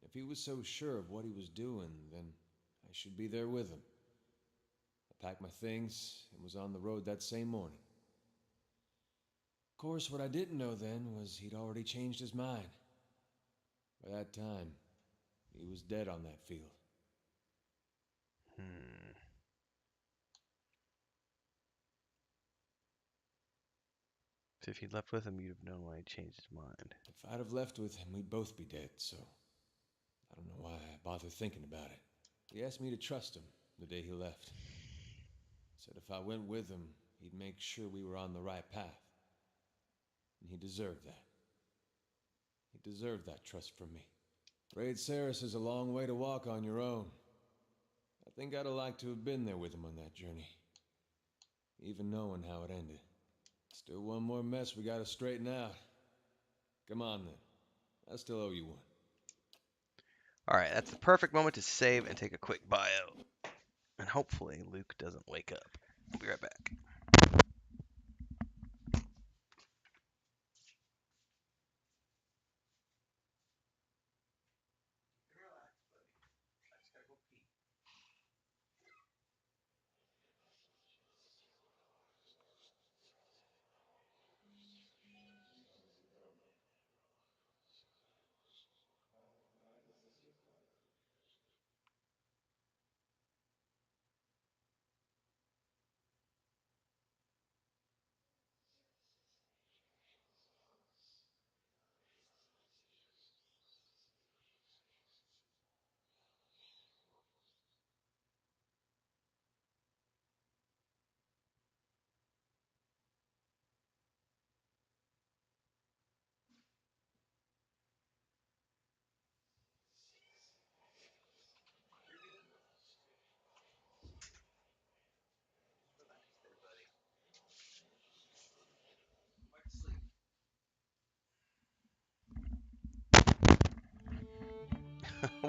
If he was so sure of what he was doing, then I should be there with him. I packed my things and was on the road that same morning. Of course, what I didn't know then was he'd already changed his mind. By that time, he was dead on that field. So if you'd left with him, you'd have known why he changed his mind. If I'd have left with him, we'd both be dead, so I don't know why I bothered thinking about it. He asked me to trust him the day he left. Said if I went with him, he'd make sure we were on the right path. And he deserved that. He deserved that trust from me. Raid Saris is a long way to walk on your own. I think I'd have liked to have been there with him on that journey, even knowing how it ended. Still one more mess we gotta straighten out. Come on then. I still owe you one. Alright, that's the perfect moment to save and take a quick bio. And hopefully Luke doesn't wake up. We'll be right back.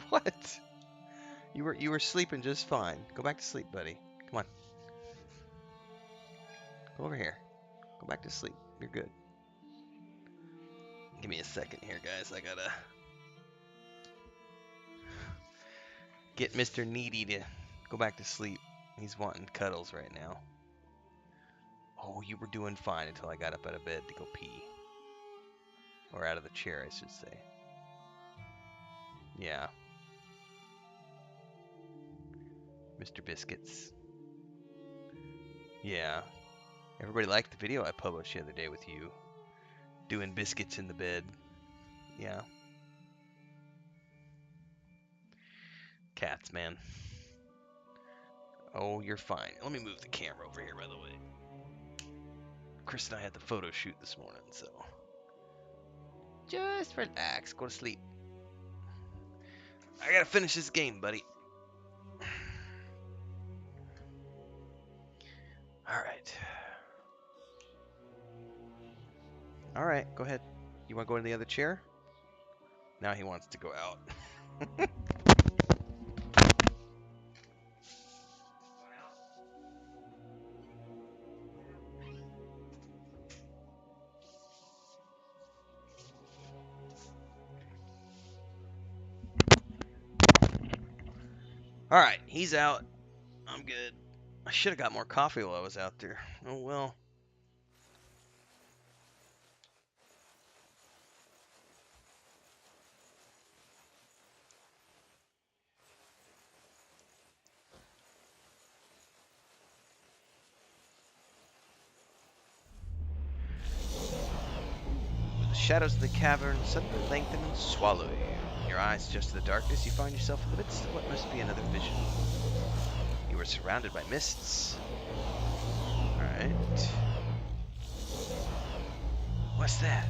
What? You were sleeping just fine. Go back to sleep, buddy. Come on. Go over here. Go back to sleep. You're good. Give me a second here, guys. I gotta get Mr. Needy to go back to sleep. He's wanting cuddles right now. Oh, you were doing fine until I got up out of bed to go pee. Or out of the chair, I should say. Yeah. Mr. Biscuits. Yeah. Everybody liked the video I published the other day with you doing biscuits in the bed. Yeah. Cats, man. Oh, you're fine. Let me move the camera over here, by the way. Chris and I had the photo shoot this morning, so just relax. Go to sleep. I gotta finish this game, buddy. Alright. Alright, go ahead. You wanna go in the other chair? Now he wants to go out. Alright, he's out. I'm good. I should have got more coffee while I was out there. Oh well. The shadows of the cavern suddenly lengthen and swallow you. Your eyes adjust to the darkness, you find yourself in the midst of what must be another vision. You are surrounded by mists. Alright. What's that?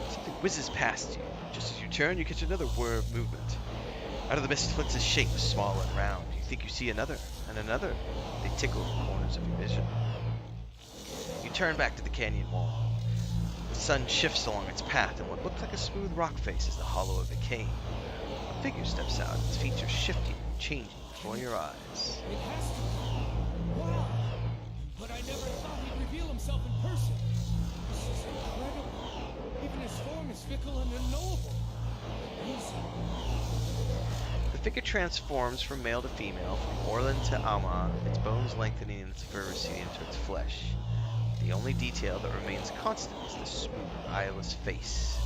Something whizzes past you. Just as you turn, you catch another whir of movement. Out of the mist flits a shape, small and round. You think you see another, and another. They tickle the corners of your vision. You turn back to the canyon wall. The sun shifts along its path, and what looks like a smooth rock face is the hollow of a cave. A figure steps out, its features shifting and changing before your eyes. It has to be. Wow! But I never thought he'd reveal himself in person. This is incredible. Even his form is fickle and unknowable. Amazing. The figure transforms from male to female, from Orlin to Alma, its bones lengthening and its fur receding into its flesh. The only detail that remains constant is the smooth, eyeless face.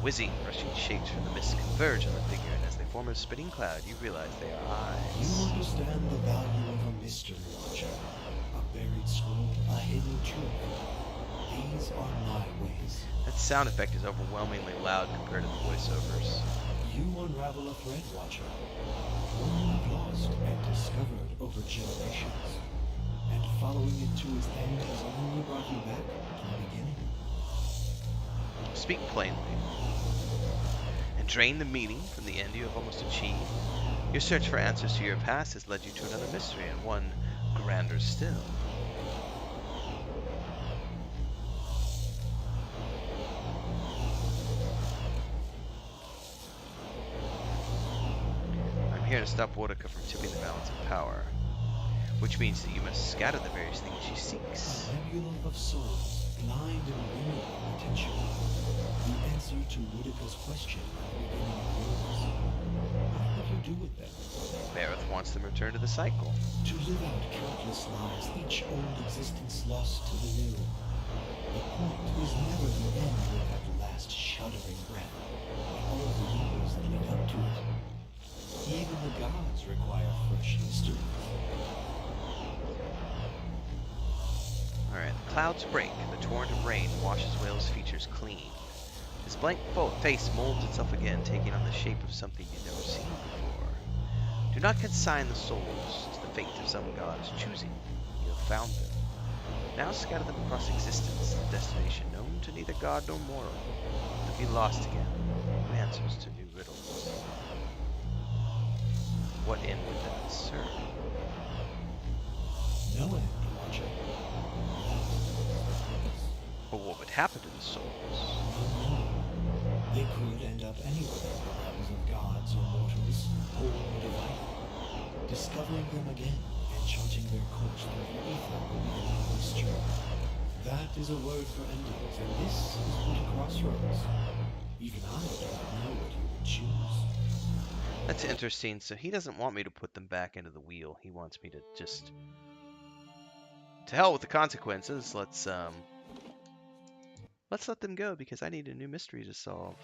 Whizzing, rushing shapes from the mist converge on the figure, and as they form a spinning cloud, you realize they are You eyes. understand the value of a mystery watcher, a buried scroll, a hidden truth. These are my ways. That sound effect is overwhelmingly loud compared to the voiceovers. You unravel a thread, Watcher, one you have lost and discovered over generations. And following it to its end has only brought you back to the beginning. Speak plainly, and drain the meaning from the end you have almost achieved. Your search for answers to your past has led you to another mystery, and one grander still. I'm here to stop Wodaka from tipping the balance of power, which means that you must scatter the various things she seeks. A nebula of souls, blind and limited in potential. The answer to Wodaka's question at the beginning of yours. What would you do with them? Bareth wants them returned to the cycle. To live out countless lives, each old existence lost to the new. The point is never the end with that last shuddering breath, but all the years that lead up to it. Even the gods require fresh mysteries. Alright, the clouds break, and the torrent of rain washes Whale's features clean. His blank face molds itself again, taking on the shape of something you've never seen before. Do not consign the souls to the fate of some god's choosing. You have found them. Now scatter them across existence, the destination known to neither god nor mortal, to be lost again, new answers to new riddles. What end would that serve? No end, Watcher. That is the purpose. But what would happen to the souls? Unknown. They could end up anywhere in the realms of gods or mortals, whole or divided. Discovering them again and charting their course through the ether will be another mystery. That is a word for endings, and this is but a crossroads. Even I do not know what you would choose. That's interesting. So he doesn't want me to put them back into the wheel. He wants me to just... To hell with the consequences. Let's let them go because I need a new mystery to solve.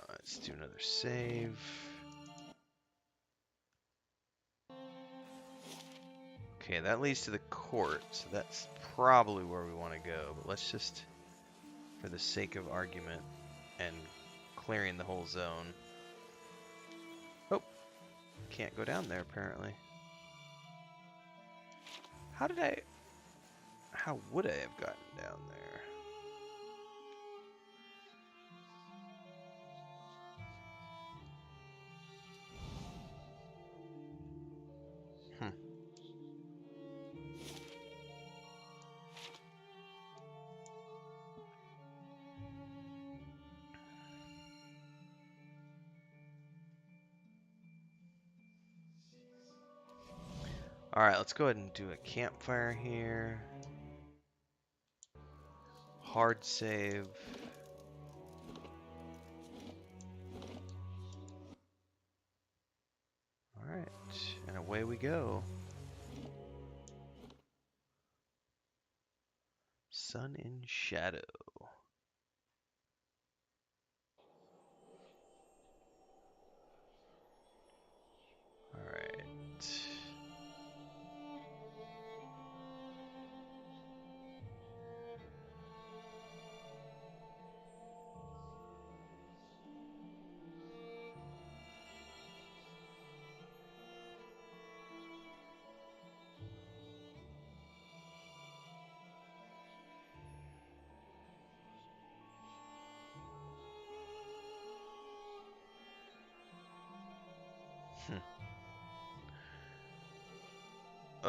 Let's do another save. Okay, that leads to the court, so that's probably where we want to go. But let's just, for the sake of argument and clearing the whole zone. Oh, can't go down there apparently. How would I have gotten down there? Alright, let's go ahead and do a campfire here. Hard save. Alright, and away we go. Sun in Shadow. Alright.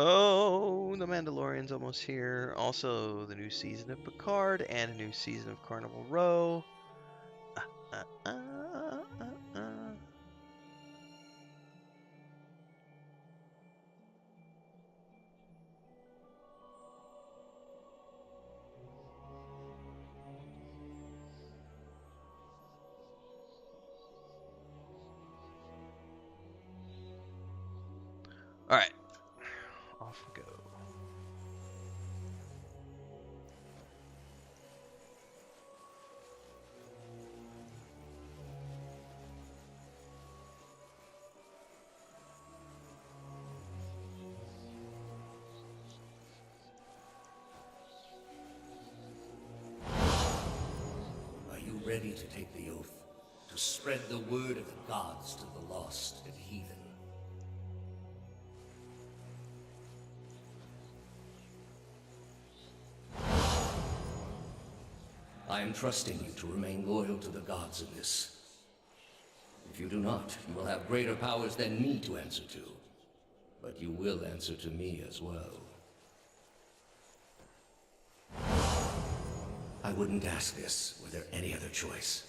Oh, The Mandalorian's almost here. Also, the new season of Picard and a new season of Carnival Row. Uh, uh, uh, uh. Alright, off we go. Are you ready to take the oath? To spread the word of the gods to the lost and heathen? I am trusting you to remain loyal to the gods in this. If you do not, you will have greater powers than me to answer to. But you will answer to me as well. I wouldn't ask this were there any other choice.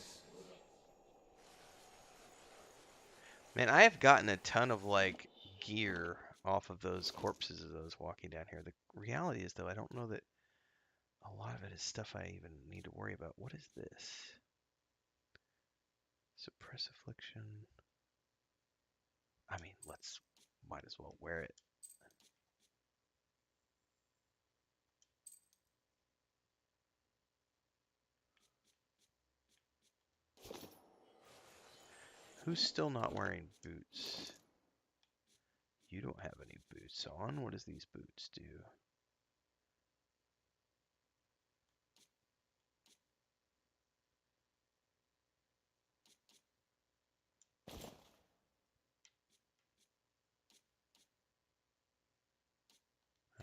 Man, I have gotten a ton of, like, gear off of those corpses as I was walking down here. The reality is, though, I don't know that a lot of it is stuff I even need to worry about. What is this? Suppress affliction. I mean, might as well wear it. Who's still not wearing boots? You don't have any boots on. What does these boots do?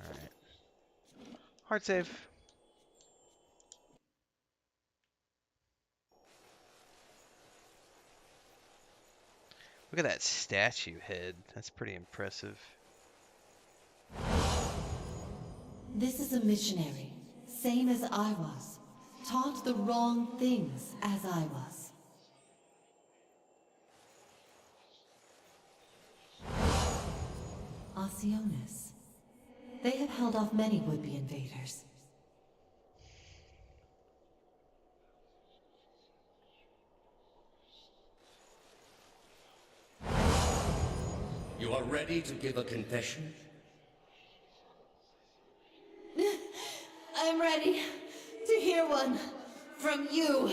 Alright. Hard save. Look at that statue head. That's pretty impressive. This is a missionary, same as I was. Taught the wrong things as I was. Osionis. They have held off many would-be invaders. You are ready to give a confession? I'm ready to hear one from you.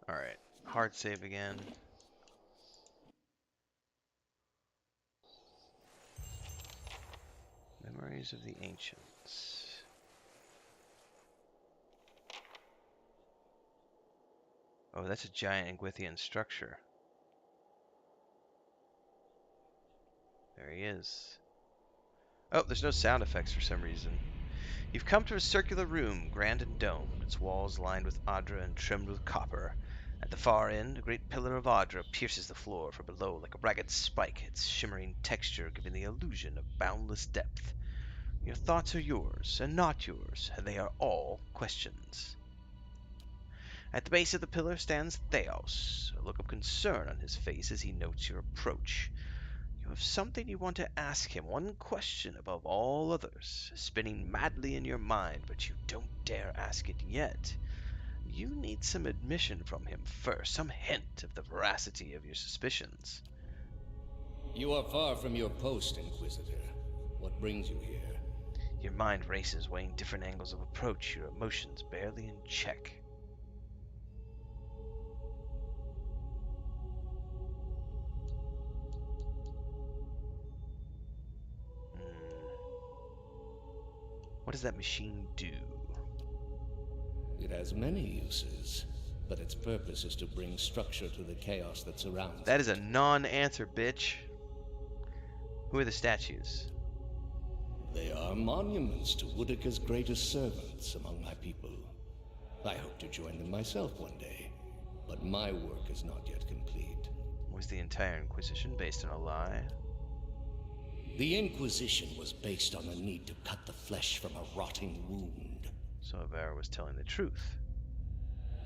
Alright. Hard save again. Memories of the Ancients. Oh, that's a giant Ingwithian structure. There he is. Oh, there's no sound effects for some reason. You've come to a circular room, grand and domed, its walls lined with Adra and trimmed with copper. At the far end, a great pillar of Adra pierces the floor from below like a ragged spike, its shimmering texture giving the illusion of boundless depth. Your thoughts are yours, and not yours, and they are all questions. At the base of the pillar stands Theos, a look of concern on his face as he notes your approach. You have something you want to ask him, one question above all others, spinning madly in your mind, but you don't dare ask it yet. You need some admission from him first, some hint of the veracity of your suspicions. You are far from your post, Inquisitor. What brings you here? Your mind races, weighing different angles of approach, your emotions barely in check. What does that machine do? It has many uses, but its purpose is to bring structure to the chaos that surrounds That it. is a non-answer, bitch. Who are the statues? They are monuments to Woodica's greatest servants among my people. I hope to join them myself one day, but my work is not yet complete. Was the entire Inquisition based on a lie? The Inquisition was based on the need to cut the flesh from a rotting wound. So Avera was telling the truth.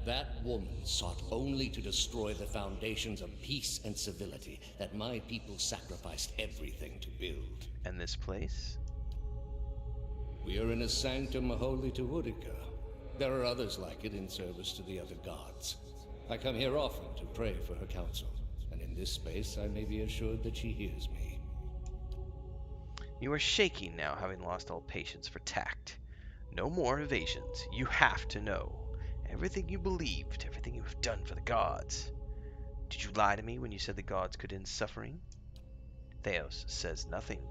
That woman sought only to destroy the foundations of peace and civility that my people sacrificed everything to build. And this place? We are in a sanctum holy to Woodica. There are others like it in service to the other gods. I come here often to pray for her counsel, and in this space I may be assured that she hears me. You are shaking now, having lost all patience for tact. No more evasions. You have to know. Everything you believed, everything you have done for the gods. Did you lie to me when you said the gods could end suffering? Theos says nothing.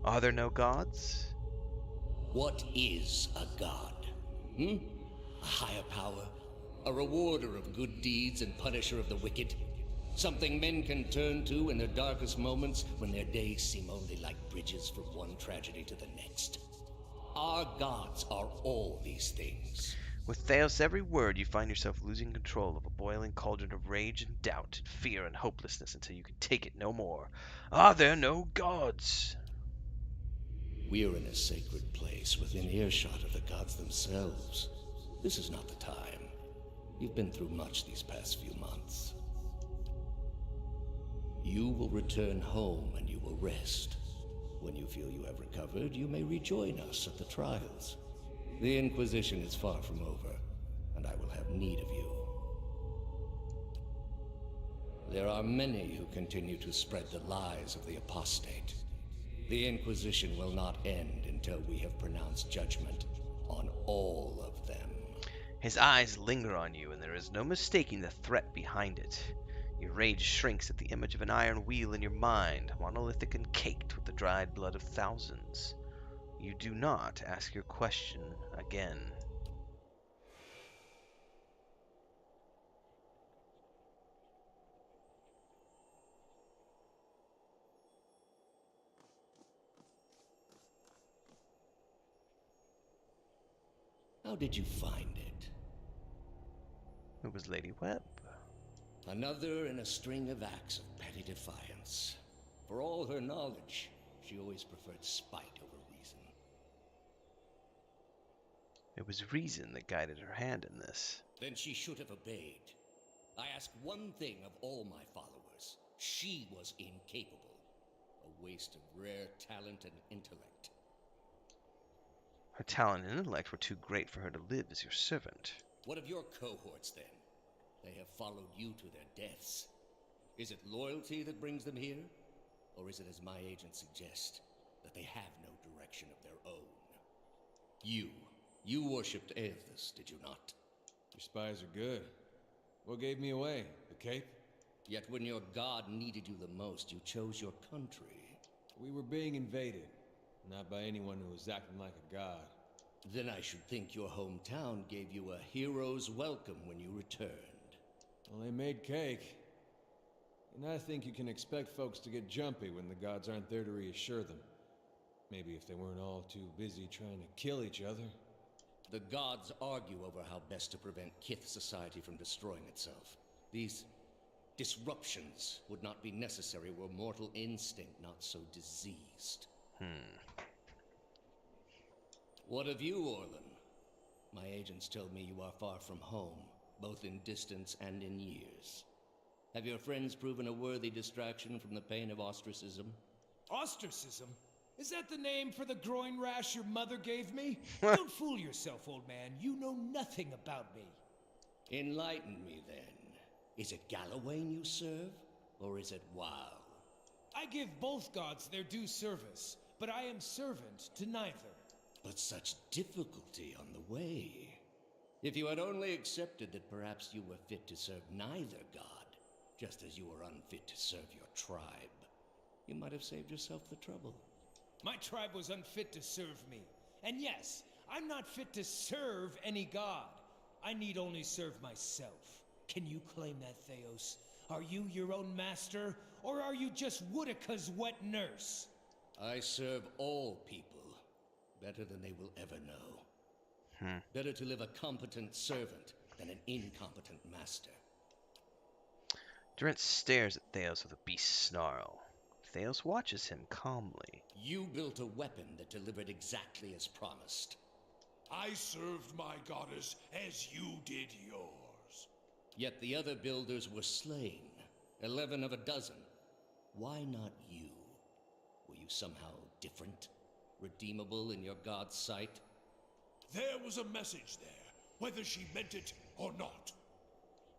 Are there no gods? What is a god? A higher power? A rewarder of good deeds and punisher of the wicked? Something men can turn to in their darkest moments when their days seem only like bridges from one tragedy to the next. Our gods are all these things. With Theos' every word, you find yourself losing control of a boiling cauldron of rage and doubt, and fear and hopelessness until you can take it no more. Are there no gods? We are in a sacred place within earshot of the gods themselves. This is not the time. You've been through much these past few months. You will return home and you will rest. When you feel you have recovered, you may rejoin us at the trials. The Inquisition is far from over, and I will have need of you. There are many who continue to spread the lies of the apostate. The Inquisition will not end until we have pronounced judgment on all of them. His eyes linger on you, and there is no mistaking the threat behind it. Your rage shrinks at the image of an iron wheel in your mind, monolithic and caked with the dried blood of thousands. You do not ask your question again. How did you find it? It was Lady Webb. Another in a string of acts of petty defiance. For all her knowledge, she always preferred spite over reason. It was reason that guided her hand in this. Then she should have obeyed. I ask one thing of all my followers. She was incapable. A waste of rare talent and intellect. Her talent and intellect were too great for her to live as your servant. What of your cohorts, then? They have followed you to their deaths. Is it loyalty that brings them here? Or is it, as my agents suggest, that they have no direction of their own? You worshipped Aethys, did you not? Your spies are good. What gave me away? The cape? Yet when your god needed you the most, you chose your country. We were being invaded. Not by anyone who was acting like a god. Then I should think your hometown gave you a hero's welcome when you returned. Well, they made cake. And I think you can expect folks to get jumpy when the gods aren't there to reassure them. Maybe if they weren't all too busy trying to kill each other. The gods argue over how best to prevent Kith society from destroying itself. These disruptions would not be necessary were mortal instinct not so diseased. What of you, Orlan? My agents tell me you are far from home, both in distance and in years. Have your friends proven a worthy distraction from the pain of ostracism? Ostracism? Is that the name for the groin rash your mother gave me? Don't fool yourself, old man. You know nothing about me. Enlighten me, then. Is it Gallowayne you serve, or is it Wow? I give both gods their due service, but I am servant to neither. But such difficulty on the way. If you had only accepted that perhaps you were fit to serve neither god, just as you were unfit to serve your tribe, you might have saved yourself the trouble. My tribe was unfit to serve me. And yes, I'm not fit to serve any god. I need only serve myself. Can you claim that, Theos? Are you your own master, or are you just Woodica's wet nurse? I serve all people better than they will ever know. Better to live a competent servant than an incompetent master. Durant stares at Theos with a beast snarl. Theos watches him calmly. You built a weapon that delivered exactly as promised. I served my goddess as you did yours. Yet the other builders were slain, 11 of a dozen. Why not you? Were you somehow different? Redeemable in your god's sight? There was a message there, whether she meant it or not.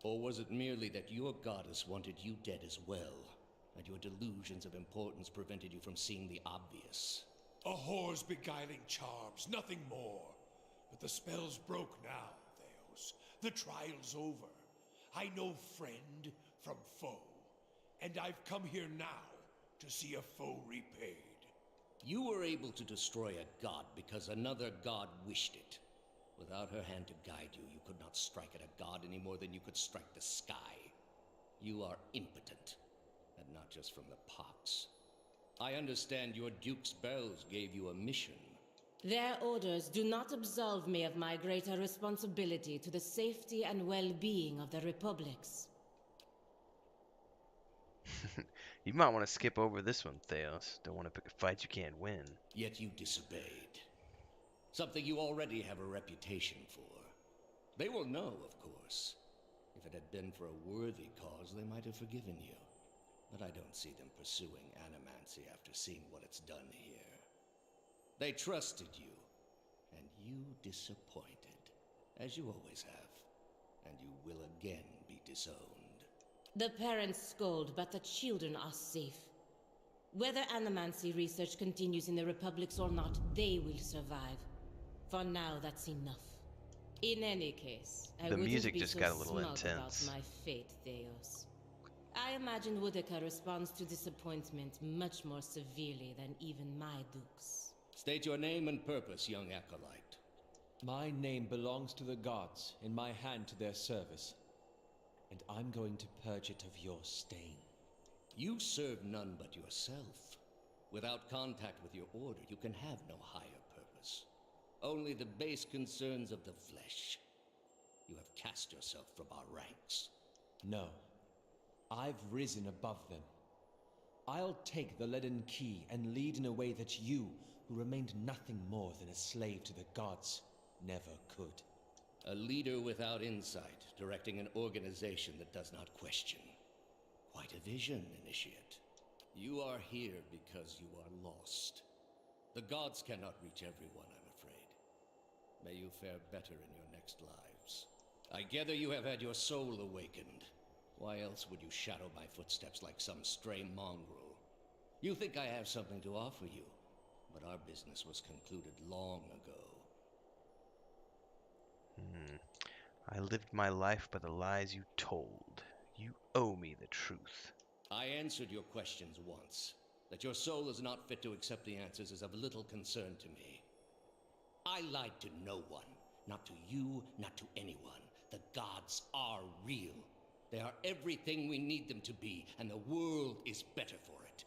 Or was it merely that your goddess wanted you dead as well, and your delusions of importance prevented you from seeing the obvious? A whore's beguiling charms, nothing more. But the spell's broke now, Theos. The trial's over. I know friend from foe, and I've come here now to see a foe repaid. You were able to destroy a god because another god wished it. Without her hand to guide you, you could not strike at a god any more than you could strike the sky. You are impotent, and not just from the pox. I understand your Duke's bells gave you a mission. Their orders do not absolve me of my greater responsibility to the safety and well-being of the Republics. You might want to skip over this one, Theos. Don't want to pick a fight you can't win. Yet you disobeyed. Something you already have a reputation for. They will know, of course. If it had been for a worthy cause, they might have forgiven you. But I don't see them pursuing animancy after seeing what it's done here. They trusted you, and you disappointed, as you always have. And you will again be disowned. The parents scold, but the children are safe. Whether animancy research continues in the Republics or not, they will survive. For now, that's enough. In any case, I The wouldn't music be just so got a little smug intense. about my fate, Theos. I imagine Woodica responds to disappointment much more severely than even my dukes. State your name and purpose, young acolyte. My name belongs to the gods, in my hand to their service. And I'm going to purge it of your stain. You serve none but yourself. Without contact with your order, you can have no higher purpose. Only the base concerns of the flesh. You have cast yourself from our ranks. No. I've risen above them. I'll take the leaden key and lead in a way that you, who remained nothing more than a slave to the gods, never could. A leader without insight, directing an organization that does not question. Quite a vision, Initiate. You are here because you are lost. The gods cannot reach everyone, I'm afraid. May you fare better in your next lives. I gather you have had your soul awakened. Why else would you shadow my footsteps like some stray mongrel? You think I have something to offer you, but our business was concluded long ago. I lived my life by the lies you told. You owe me the truth. I answered your questions once. That your soul is not fit to accept the answers is of little concern to me. I lied to no one. Not to you, not to anyone. The gods are real. They are everything we need them to be, and the world is better for it.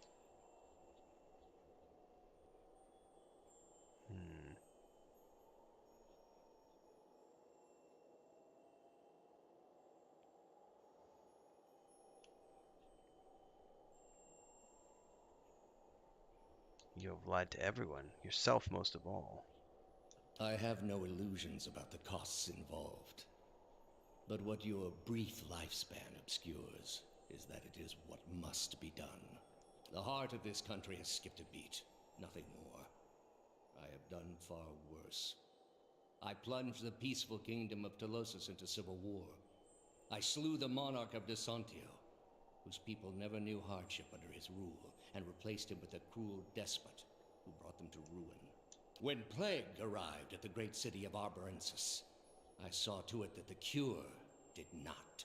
You have lied to everyone, yourself most of all. I have no illusions about the costs involved. But what your brief lifespan obscures is that it is what must be done. The heart of this country has skipped a beat, nothing more. I have done far worse. I plunged the peaceful kingdom of Telosus into civil war. I slew the monarch of Desantio, whose people never knew hardship under his rule, and replaced him with a cruel despot who brought them to ruin. When plague arrived at the great city of Arborensis, I saw to it that the cure did not.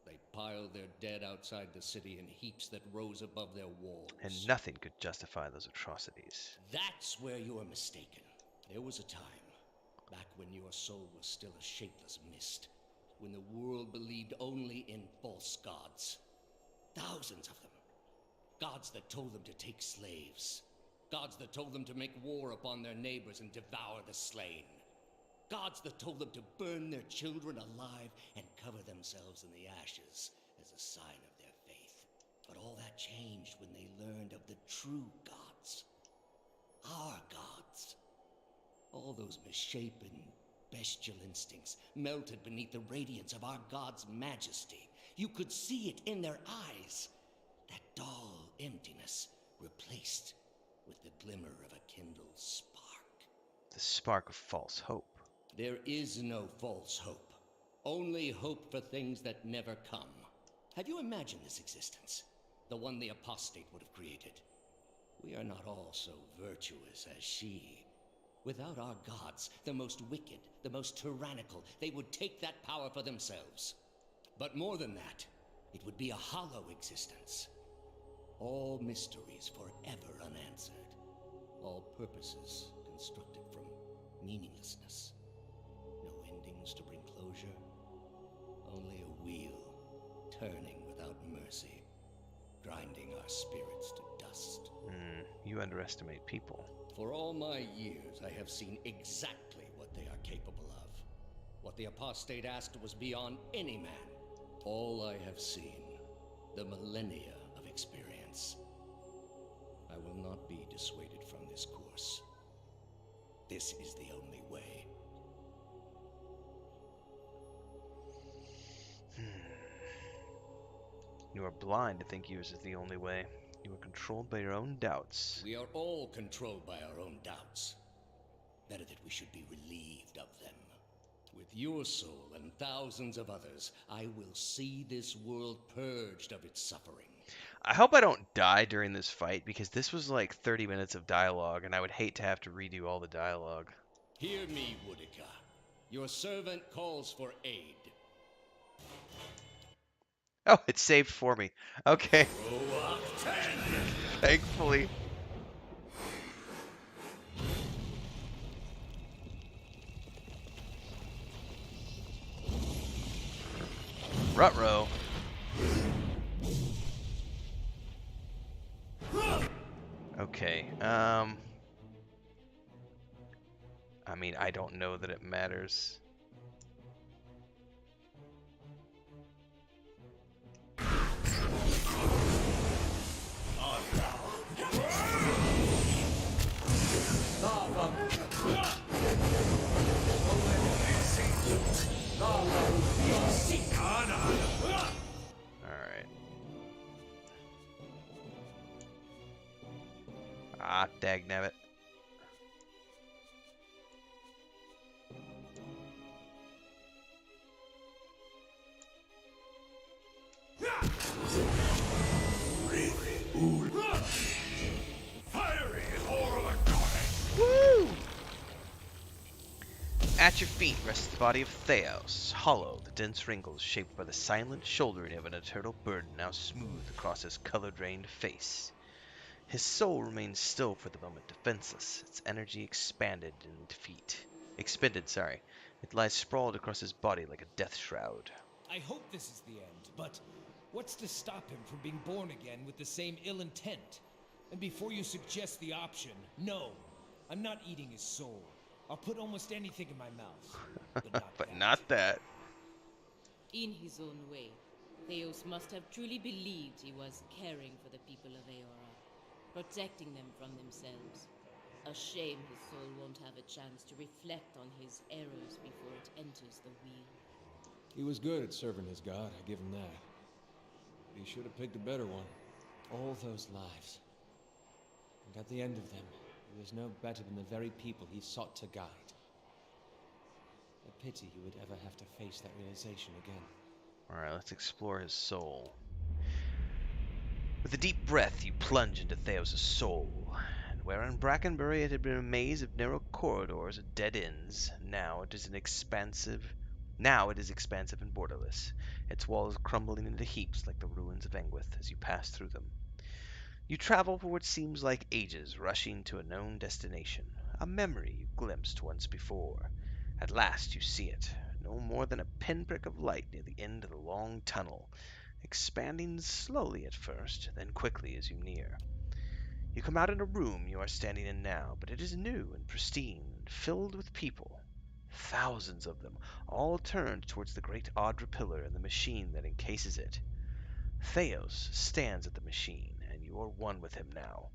They piled their dead outside the city in heaps that rose above their walls. And nothing could justify those atrocities. That's where you're mistaken. There was a time, back when your soul was still a shapeless mist, when the world believed only in false gods. Thousands of them. Gods that told them to take slaves. Gods that told them to make war upon their neighbors and devour the slain. Gods that told them to burn their children alive and cover themselves in the ashes as a sign of their faith. But all that changed when they learned of the true gods. Our gods. All those misshapen, bestial instincts melted beneath the radiance of our god's majesty. You could see it in their eyes. That dull emptiness replaced with the glimmer of a kindled spark. The spark of false hope. There is no false hope. Only hope for things that never come. Have you imagined this existence? The one the apostate would have created. We are not all so virtuous as she. Without our gods, the most wicked, the most tyrannical, they would take that power for themselves. But more than that, it would be a hollow existence. All mysteries forever unanswered. All purposes constructed from meaninglessness. No endings to bring closure. Only a wheel, turning without mercy, grinding our spirits to dust. You underestimate people. For all my years, I have seen exactly what they are capable of. What the apostate asked was beyond any man. All I have seen, the millennia of experience. I will not be dissuaded from this course. This is the only way. You are blind to think yours is the only way. You are controlled by your own doubts. We are all controlled by our own doubts. Better that we should be relieved of them. With your soul and thousands of others, I will see this world purged of its suffering. I hope I don't die during this fight, because this was like 30 minutes of dialogue, and I would hate to have to redo all the dialogue. Hear me, Woodica. Your servant calls for aid. Oh, it saved for me. Okay. Thankfully. Ruh-roh. Okay, I mean, I don't know that it matters. Alright. Ah, dagnabbit. Woo! At your feet rests the body of Theos, hollow, the dense wrinkles shaped by the silent shouldering of an eternal burden now smooth across his color-drained face. His soul remains still for the moment, defenseless, its energy expended. It lies sprawled across his body like a death shroud. I hope this is the end, but what's to stop him from being born again with the same ill intent? And before you suggest the option, no, I'm not eating his soul. I'll put almost anything in my mouth, but not But that. not that. In his own way, Theos must have truly believed he was caring for the people of Aora, protecting them from themselves. A shame his soul won't have a chance to reflect on his errors before it enters the wheel. He was good at serving his god, I give him that. But he should have picked a better one. All those lives. And at the end of them, he was no better than the very people he sought to guide. A pity he would ever have to face that realization again. Alright, let's explore his soul. With a deep breath, you plunge into Theos' soul, and where in Brackenbury it had been a maze of narrow corridors and dead ends, now it is expansive and borderless, its walls crumbling into heaps like the ruins of Engwith as you pass through them. You travel for what seems like ages, rushing to a known destination, a memory you glimpsed once before. At last you see it, no more than a pinprick of light near the end of the long tunnel, expanding slowly at first, then quickly as you near. You come out in a room you are standing in now, but it is new and pristine and filled with people. Thousands of them, all turned towards the great Audra pillar and the machine that encases it. Theos stands at the machine, and you are one with him now.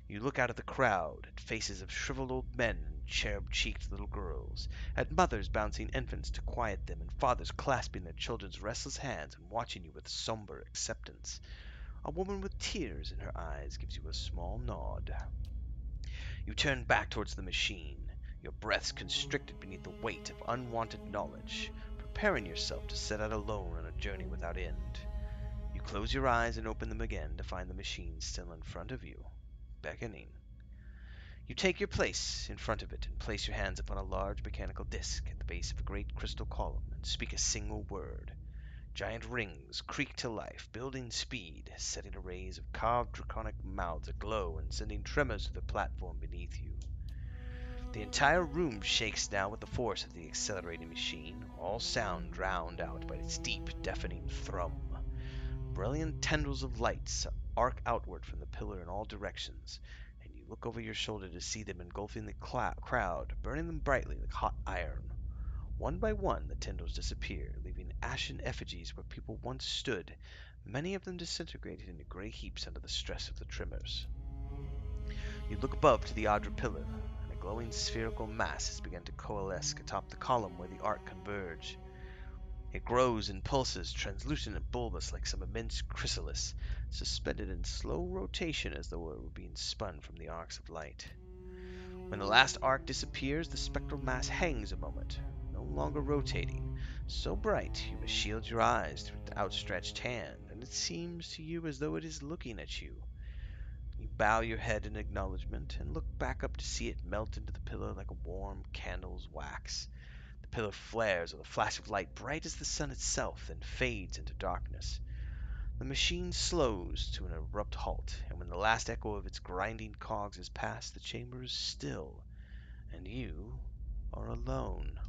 You look out at the crowd, at faces of shriveled old men and cherub-cheeked little girls, at mothers bouncing infants to quiet them, and fathers clasping their children's restless hands and watching you with somber acceptance. A woman with tears in her eyes gives you a small nod. You turn back towards the machine, your breaths constricted beneath the weight of unwanted knowledge, preparing yourself to set out alone on a journey without end. You close your eyes and open them again to find the machine still in front of you, beckoning. You take your place in front of it and place your hands upon a large mechanical disc at the base of a great crystal column and speak a single word. Giant rings creak to life, building speed, setting arrays of carved draconic mouths aglow and sending tremors through the platform beneath you. The entire room shakes now with the force of the accelerating machine, all sound drowned out by its deep, deafening thrum. Brilliant tendrils of lights arc outward from the pillar in all directions, and you look over your shoulder to see them engulfing the crowd, burning them brightly like hot iron. One by one, the tendrils disappear, leaving ashen effigies where people once stood, many of them disintegrated into gray heaps under the stress of the tremors. You look above to the Audra pillar, and a glowing spherical mass has begun to coalesce atop the column where the arc converge. It grows and pulses, translucent and bulbous like some immense chrysalis, suspended in slow rotation as though it were being spun from the arcs of light. When the last arc disappears, the spectral mass hangs a moment, no longer rotating, so bright you must shield your eyes through its outstretched hand, and it seems to you as though it is looking at you. You bow your head in acknowledgment and look back up to see it melt into the pillar like a warm candle's wax. The pillar flares with a flash of light bright as the sun itself, then fades into darkness. The machine slows to an abrupt halt, and when the last echo of its grinding cogs has passed, the chamber is still, and you are alone.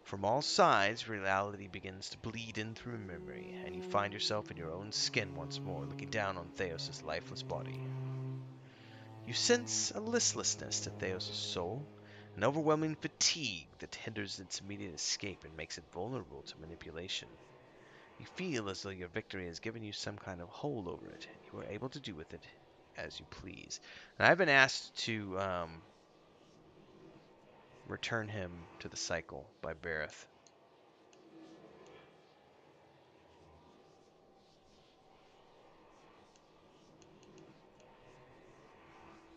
From all sides, reality begins to bleed in through memory, and you find yourself in your own skin once more, looking down on Theos' lifeless body. You sense a listlessness to Theos' soul, an overwhelming fatigue that hinders its immediate escape and makes it vulnerable to manipulation. You feel as though your victory has given you some kind of hold over it, and you are able to do with it as you please. And I've been asked to return him to the cycle by Bareth.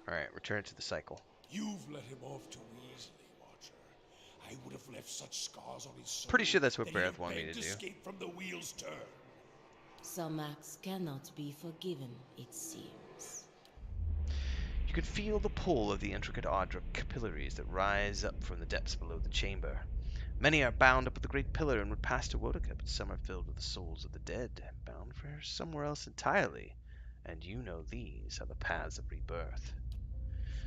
Alright, return to the cycle. You've let him off too easily, Watcher. I would have left such scars on his soul Pretty sure that's what that he'd Bareth have wanted me begged to do. escape from the wheel's turn. Some acts cannot be forgiven, it seems. You can feel the pull of the intricate Audra capillaries that rise up from the depths below the chamber. Many are bound up with the great pillar and would pass to Wotica, but some are filled with the souls of the dead, bound for somewhere else entirely. And you know these are the paths of rebirth.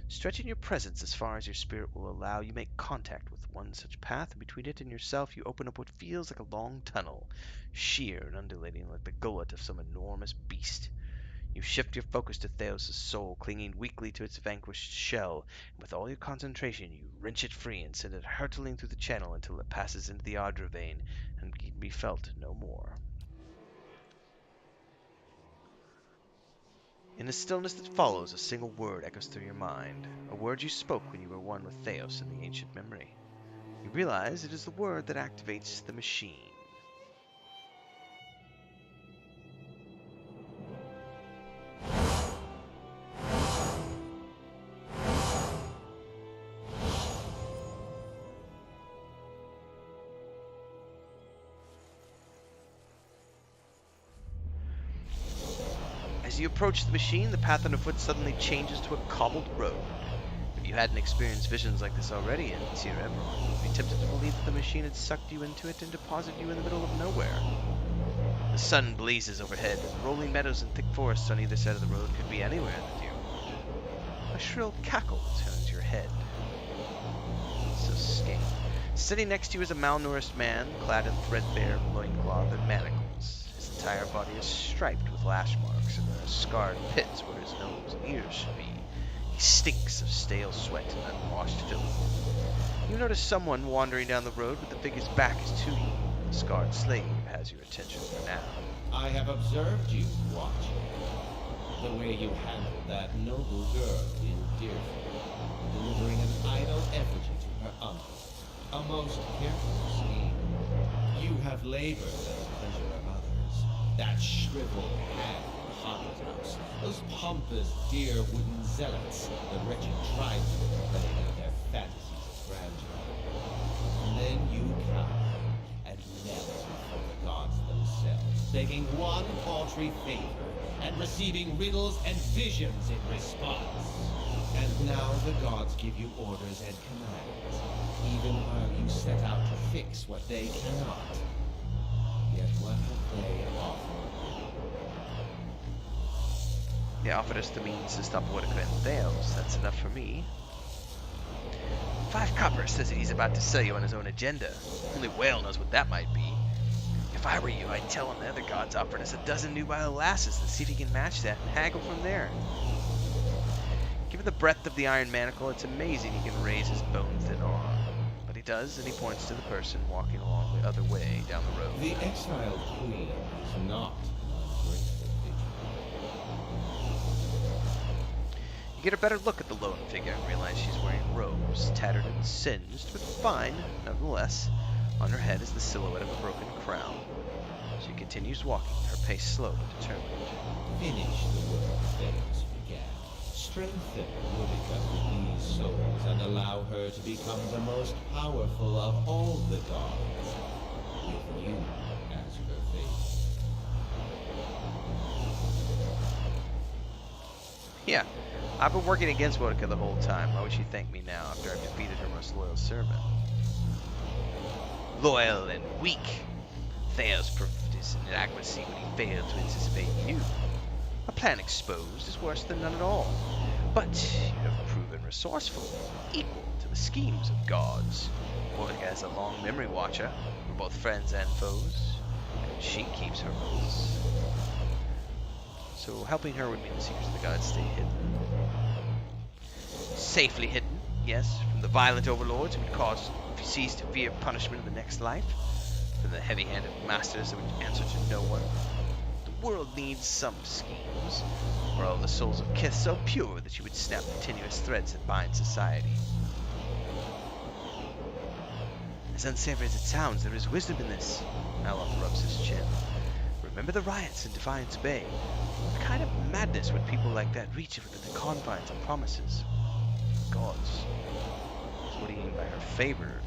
Stretching your presence as far as your spirit will allow, you make contact with one such path, and between it and yourself you open up what feels like a long tunnel, sheer and undulating like the gullet of some enormous beast. You shift your focus to Theos' soul, clinging weakly to its vanquished shell, and with all your concentration you wrench it free and send it hurtling through the channel until it passes into the Audra vein and can be felt no more. In the stillness that follows, a single word echoes through your mind, a word you spoke when you were one with Theos in the ancient memory. You realize it is the word that activates the machine. As you approach the machine, the path underfoot suddenly changes to a cobbled road. If you hadn't experienced visions like this already in Tir Eberron, you'd be tempted to believe that the machine had sucked you into it and deposited you in the middle of nowhere. The sun blazes overhead, and rolling meadows and thick forests on either side of the road could be anywhere in the Deer Wood. A shrill cackle turns your head. So Skane. Sitting next to you is a malnourished man, clad in threadbare loincloth and manacles. His entire body is striped with lash marks, and there are scarred pits where his nose and ears should be. He stinks of stale sweat and unwashed filth. You notice someone wandering down the road, but the figure's back is to you. The scarred slave has your attention for now. I have observed you, Watcher. The way you handled that noble girl in Deerfield, delivering an idol effigy to her uncle. A most careful scheme. You have labored at the pleasure of others. That shriveled hag in Hobby's house, those pompous dear wooden zealots, the wretched tribesmen playing out their fantasies of grandeur. And then you cowered and knelt before the gods themselves, begging one paltry favor and receiving riddles and visions in response. And now the gods give you orders and commands, even while you set out to fix what they cannot. Yet what have they offered you? They offered us the means to stop Woodica and Theos. That's enough for me. 5 copper says that he's about to sell you on his own agenda. Only Whale knows what that might be. If I were you, I'd tell him the other gods offered us a dozen nubile lasses and see if he can match that and haggle from there. Given the breadth of the iron manacle, it's amazing he can raise his bone-thin arm. But he does, and he points to the person walking along the other way down the road. The exiled queen is not an ungrateful figure. You get a better look at the lone figure and realize she's wearing robes, tattered and singed, but fine, nonetheless. On her head is the silhouette of a broken crown. She continues walking, her pace slow but determined. Finish the work Theos began. Strengthen Woodica with these souls and allow her to become the most powerful of all the gods, with you as her favorite. Yeah, I've been working against Woodica the whole time. Why would she thank me now after I've defeated her most loyal servant? Loyal and weak. Theos proved his inadequacy when he failed to anticipate you. A plan exposed is worse than none at all. But you have proven resourceful, equal to the schemes of gods. Woodica has a long memory, Watcher. We're both friends and foes, and she keeps her oaths. So helping her would mean the secrets of the gods stay hidden. Safely hidden, yes, from the violent overlords who would cause cease to fear punishment in the next life, from the heavy-handed masters that would answer to no one. The world needs some schemes, or all the souls of Kith so pure that you would snap the tenuous threads that bind society. As unsavory as it sounds, there is wisdom in this. Aloth rubs his chin. Remember the riots in Defiance Bay. What kind of madness would people like that reach within the confines of promises? Gods. What do you mean by her favored?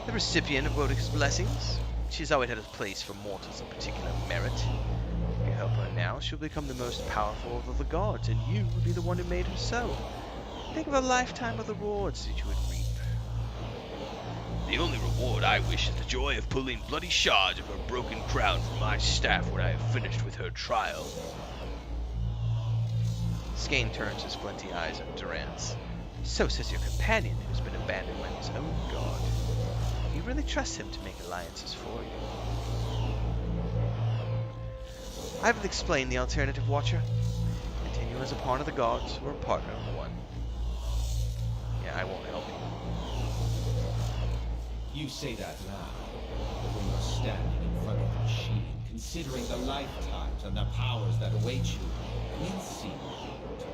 The recipient of Wodica's blessings. She's always had a place for mortals of particular merit. If you help her now, she'll become the most powerful of the gods, and you will be the one who made her so. Think of a lifetime of the rewards that you would reap. The only reward I wish is the joy of pulling bloody shards of her broken crown from my staff when I have finished with her trial. Skane turns his flinty eyes on Durance. So says your companion, who's been abandoned by his own god. Do you really trust him to make alliances for you? I haven't explained the alternative, Watcher. Continue as a pawn of the gods, or a partner of one. Yeah, I won't help you. You say that now, but when you're standing in front of the machine Considering the lifetimes and the powers that await you, we'll see what you will do.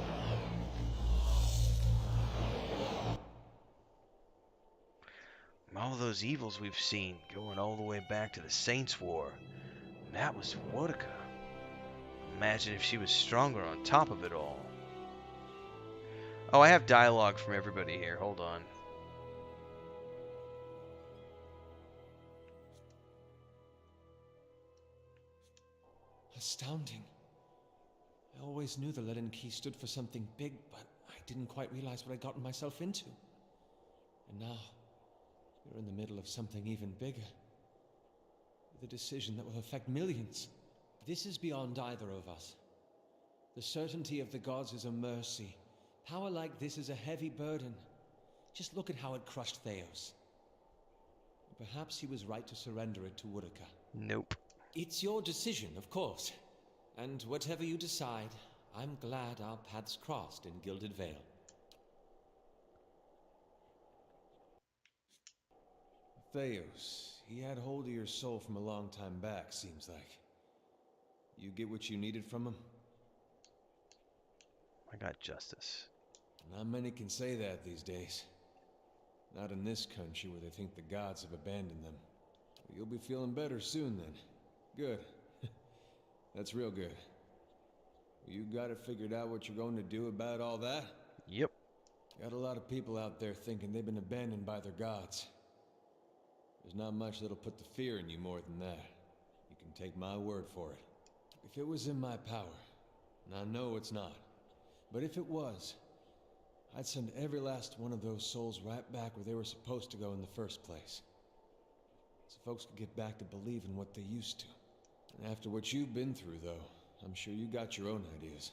All those evils we've seen, going all the way back to the Saints' War. And that was Woodica. Imagine if she was stronger on top of it all. Oh, I have dialogue from everybody here. Hold on. Astounding. I always knew the Leaden Key stood for something big, but I didn't quite realize what I'd gotten myself into. And now, you're in the middle of something even bigger. With a decision that will affect millions. This is beyond either of us. The certainty of the gods is a mercy. Power like this is a heavy burden. Just look at how it crushed Theos. Perhaps he was right to surrender it to Woodica. Nope. It's your decision, of course. And whatever you decide, I'm glad our paths crossed in Gilded Vale. Theos, he had hold of your soul from a long time back, seems like. You get what you needed from him? I got justice. Not many can say that these days. Not in this country where they think the gods have abandoned them. Well, you'll be feeling better soon then. Good. That's real good. You got it figured out what you're going to do about all that? Yep. Got a lot of people out there thinking they've been abandoned by their gods. There's not much that'll put the fear in you more than that. You can take my word for it. If it was in my power, and I know it's not, but if it was, I'd send every last one of those souls right back where they were supposed to go in the first place. So folks could get back to believing what they used to. And after what you've been through, though, I'm sure you got your own ideas.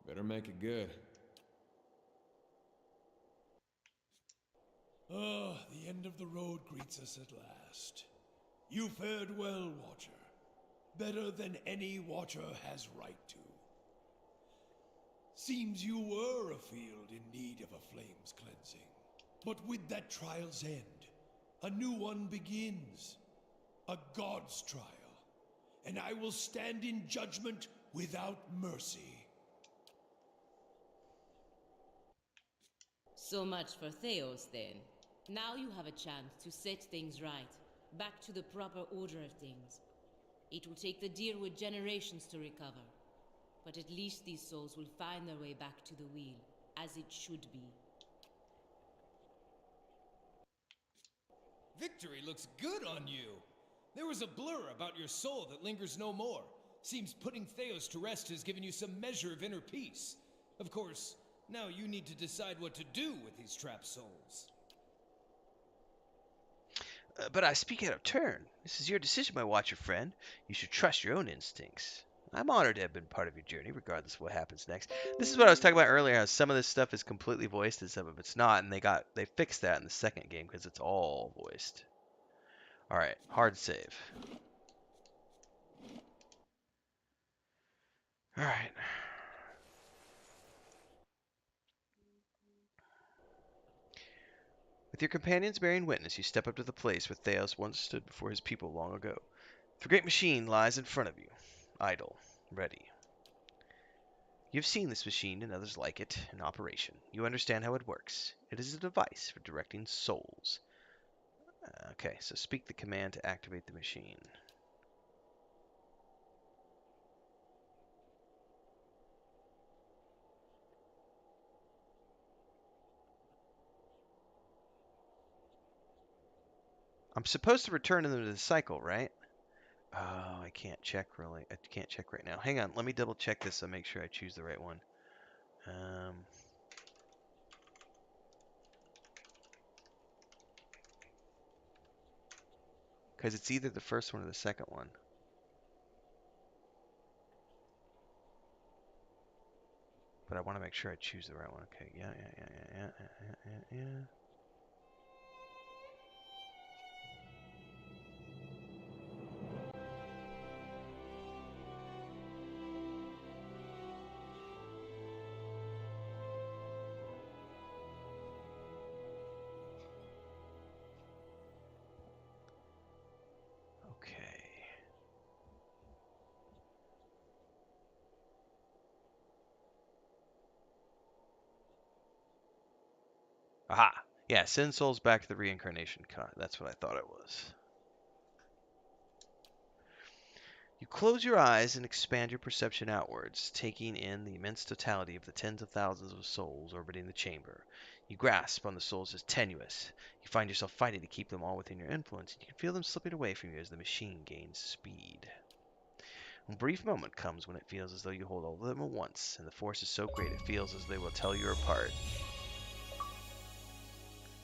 Better make it good. Ah, the end of the road greets us at last. You fared well, Watcher. Better than any Watcher has right to. Seems you were a field in need of a flame's cleansing. But with that trial's end, a new one begins. A god's trial. And I will stand in judgment without mercy. So much for Theos, then. Now you have a chance to set things right, back to the proper order of things. It will take the Deerwood generations to recover, but at least these souls will find their way back to the wheel, as it should be. Victory looks good on you. There was a blur about your soul that lingers no more. Seems putting Theos to rest has given you some measure of inner peace. Of course, now you need to decide what to do with these trapped souls. But I speak out of turn. This is your decision, my Watcher friend. You should trust your own instincts. I'm honored to have been part of your journey, regardless of what happens next. This is what I was talking about earlier, how some of this stuff is completely voiced and some of it's not, and they fixed that in the second game because it's all voiced. Alright, hard save. Alright. With your companions bearing witness, you step up to the place where Theos once stood before his people long ago. The great machine lies in front of you, idle, ready. You have seen this machine and others like it in operation. You understand how it works. It is a device for directing souls. Okay, so speak the command to activate the machine. I'm supposed to return them to the cycle, right? Oh, I can't check really. I can't check right now. Hang on, let me double check this and make sure I choose the right one. Because it's either the first one or the second one. But I want to make sure I choose the right one. Okay, yeah. Okay. Aha! Yeah, send souls back to the reincarnation cot. That's what I thought it was. You close your eyes and expand your perception outwards, taking in the immense totality of the tens of thousands of souls orbiting the chamber. You grasp on the souls as tenuous. You find yourself fighting to keep them all within your influence, and you can feel them slipping away from you as the machine gains speed. A brief moment comes when it feels as though you hold all of them at once, and the force is so great it feels as though they will tear you apart.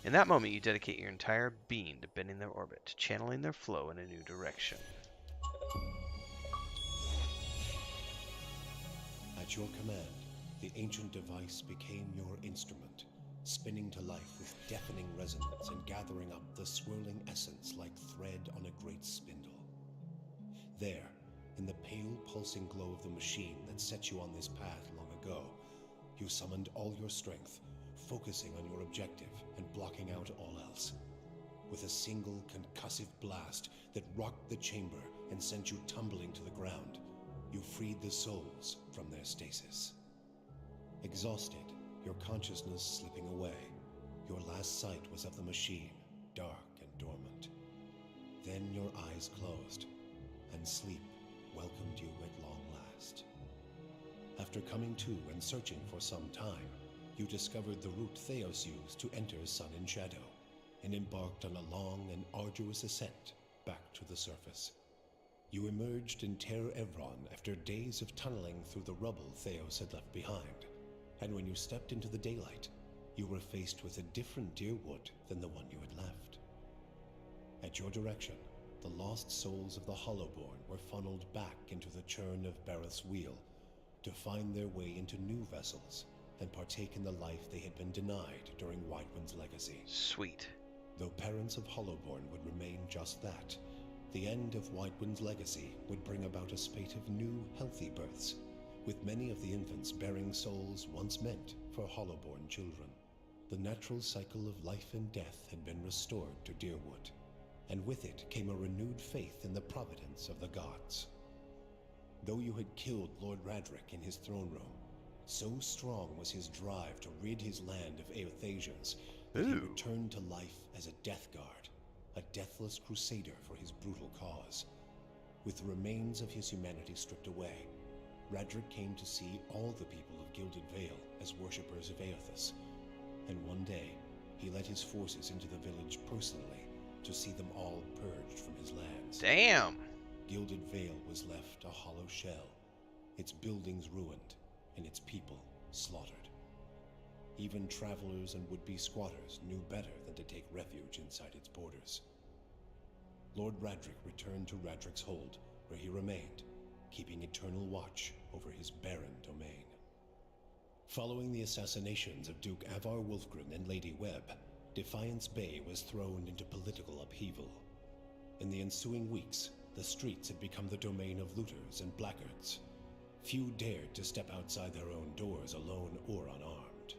In that moment, you dedicate your entire being to bending their orbit, to channeling their flow in a new direction. At your command, the ancient device became your instrument, spinning to life with deafening resonance and gathering up the swirling essence like thread on a great spindle. There, in the pale pulsing glow of the machine that set you on this path long ago, you summoned all your strength, focusing on your objective and blocking out all else. With a single concussive blast that rocked the chamber and sent you tumbling to the ground, you freed the souls from their stasis. Exhausted, your consciousness slipping away, your last sight was of the machine, dark and dormant. Then your eyes closed, and sleep welcomed you at long last. After coming to and searching for some time, you discovered the route Theos used to enter Sun and Shadow, and embarked on a long and arduous ascent back to the surface. You emerged in Terra Evron after days of tunneling through the rubble Theos had left behind, and when you stepped into the daylight, you were faced with a different Deerwood than the one you had left. At your direction, the lost souls of the Hollowborn were funneled back into the churn of Bareth's wheel to find their way into new vessels and partake in the life they had been denied during Whitewind's legacy. Sweet. Though parents of Hollowborn would remain just that, the end of Whitewind's legacy would bring about a spate of new, healthy births, with many of the infants bearing souls once meant for Hollowborn children. The natural cycle of life and death had been restored to Deerwood, and with it came a renewed faith in the providence of the gods. Though you had killed Lord Radric in his throne room, so strong was his drive to rid his land of Eothasians that he returned to life as a death guard, a deathless crusader for his brutal cause. With the remains of his humanity stripped away, Radric came to see all the people of Gilded Vale as worshippers of Eothas, and one day he led his forces into the village personally to see them all purged from his lands. Damn! Gilded Vale was left a hollow shell, its buildings ruined, and its people slaughtered. Even travelers and would-be squatters knew better than to take refuge inside its borders. Lord Radric returned to Radric's Hold, where he remained, keeping eternal watch over his barren domain. Following the assassinations of Duke Avar Wolfgren and Lady Webb, Defiance Bay was thrown into political upheaval. In the ensuing weeks, the streets had become the domain of looters and blackguards. Few dared to step outside their own doors alone or unarmed.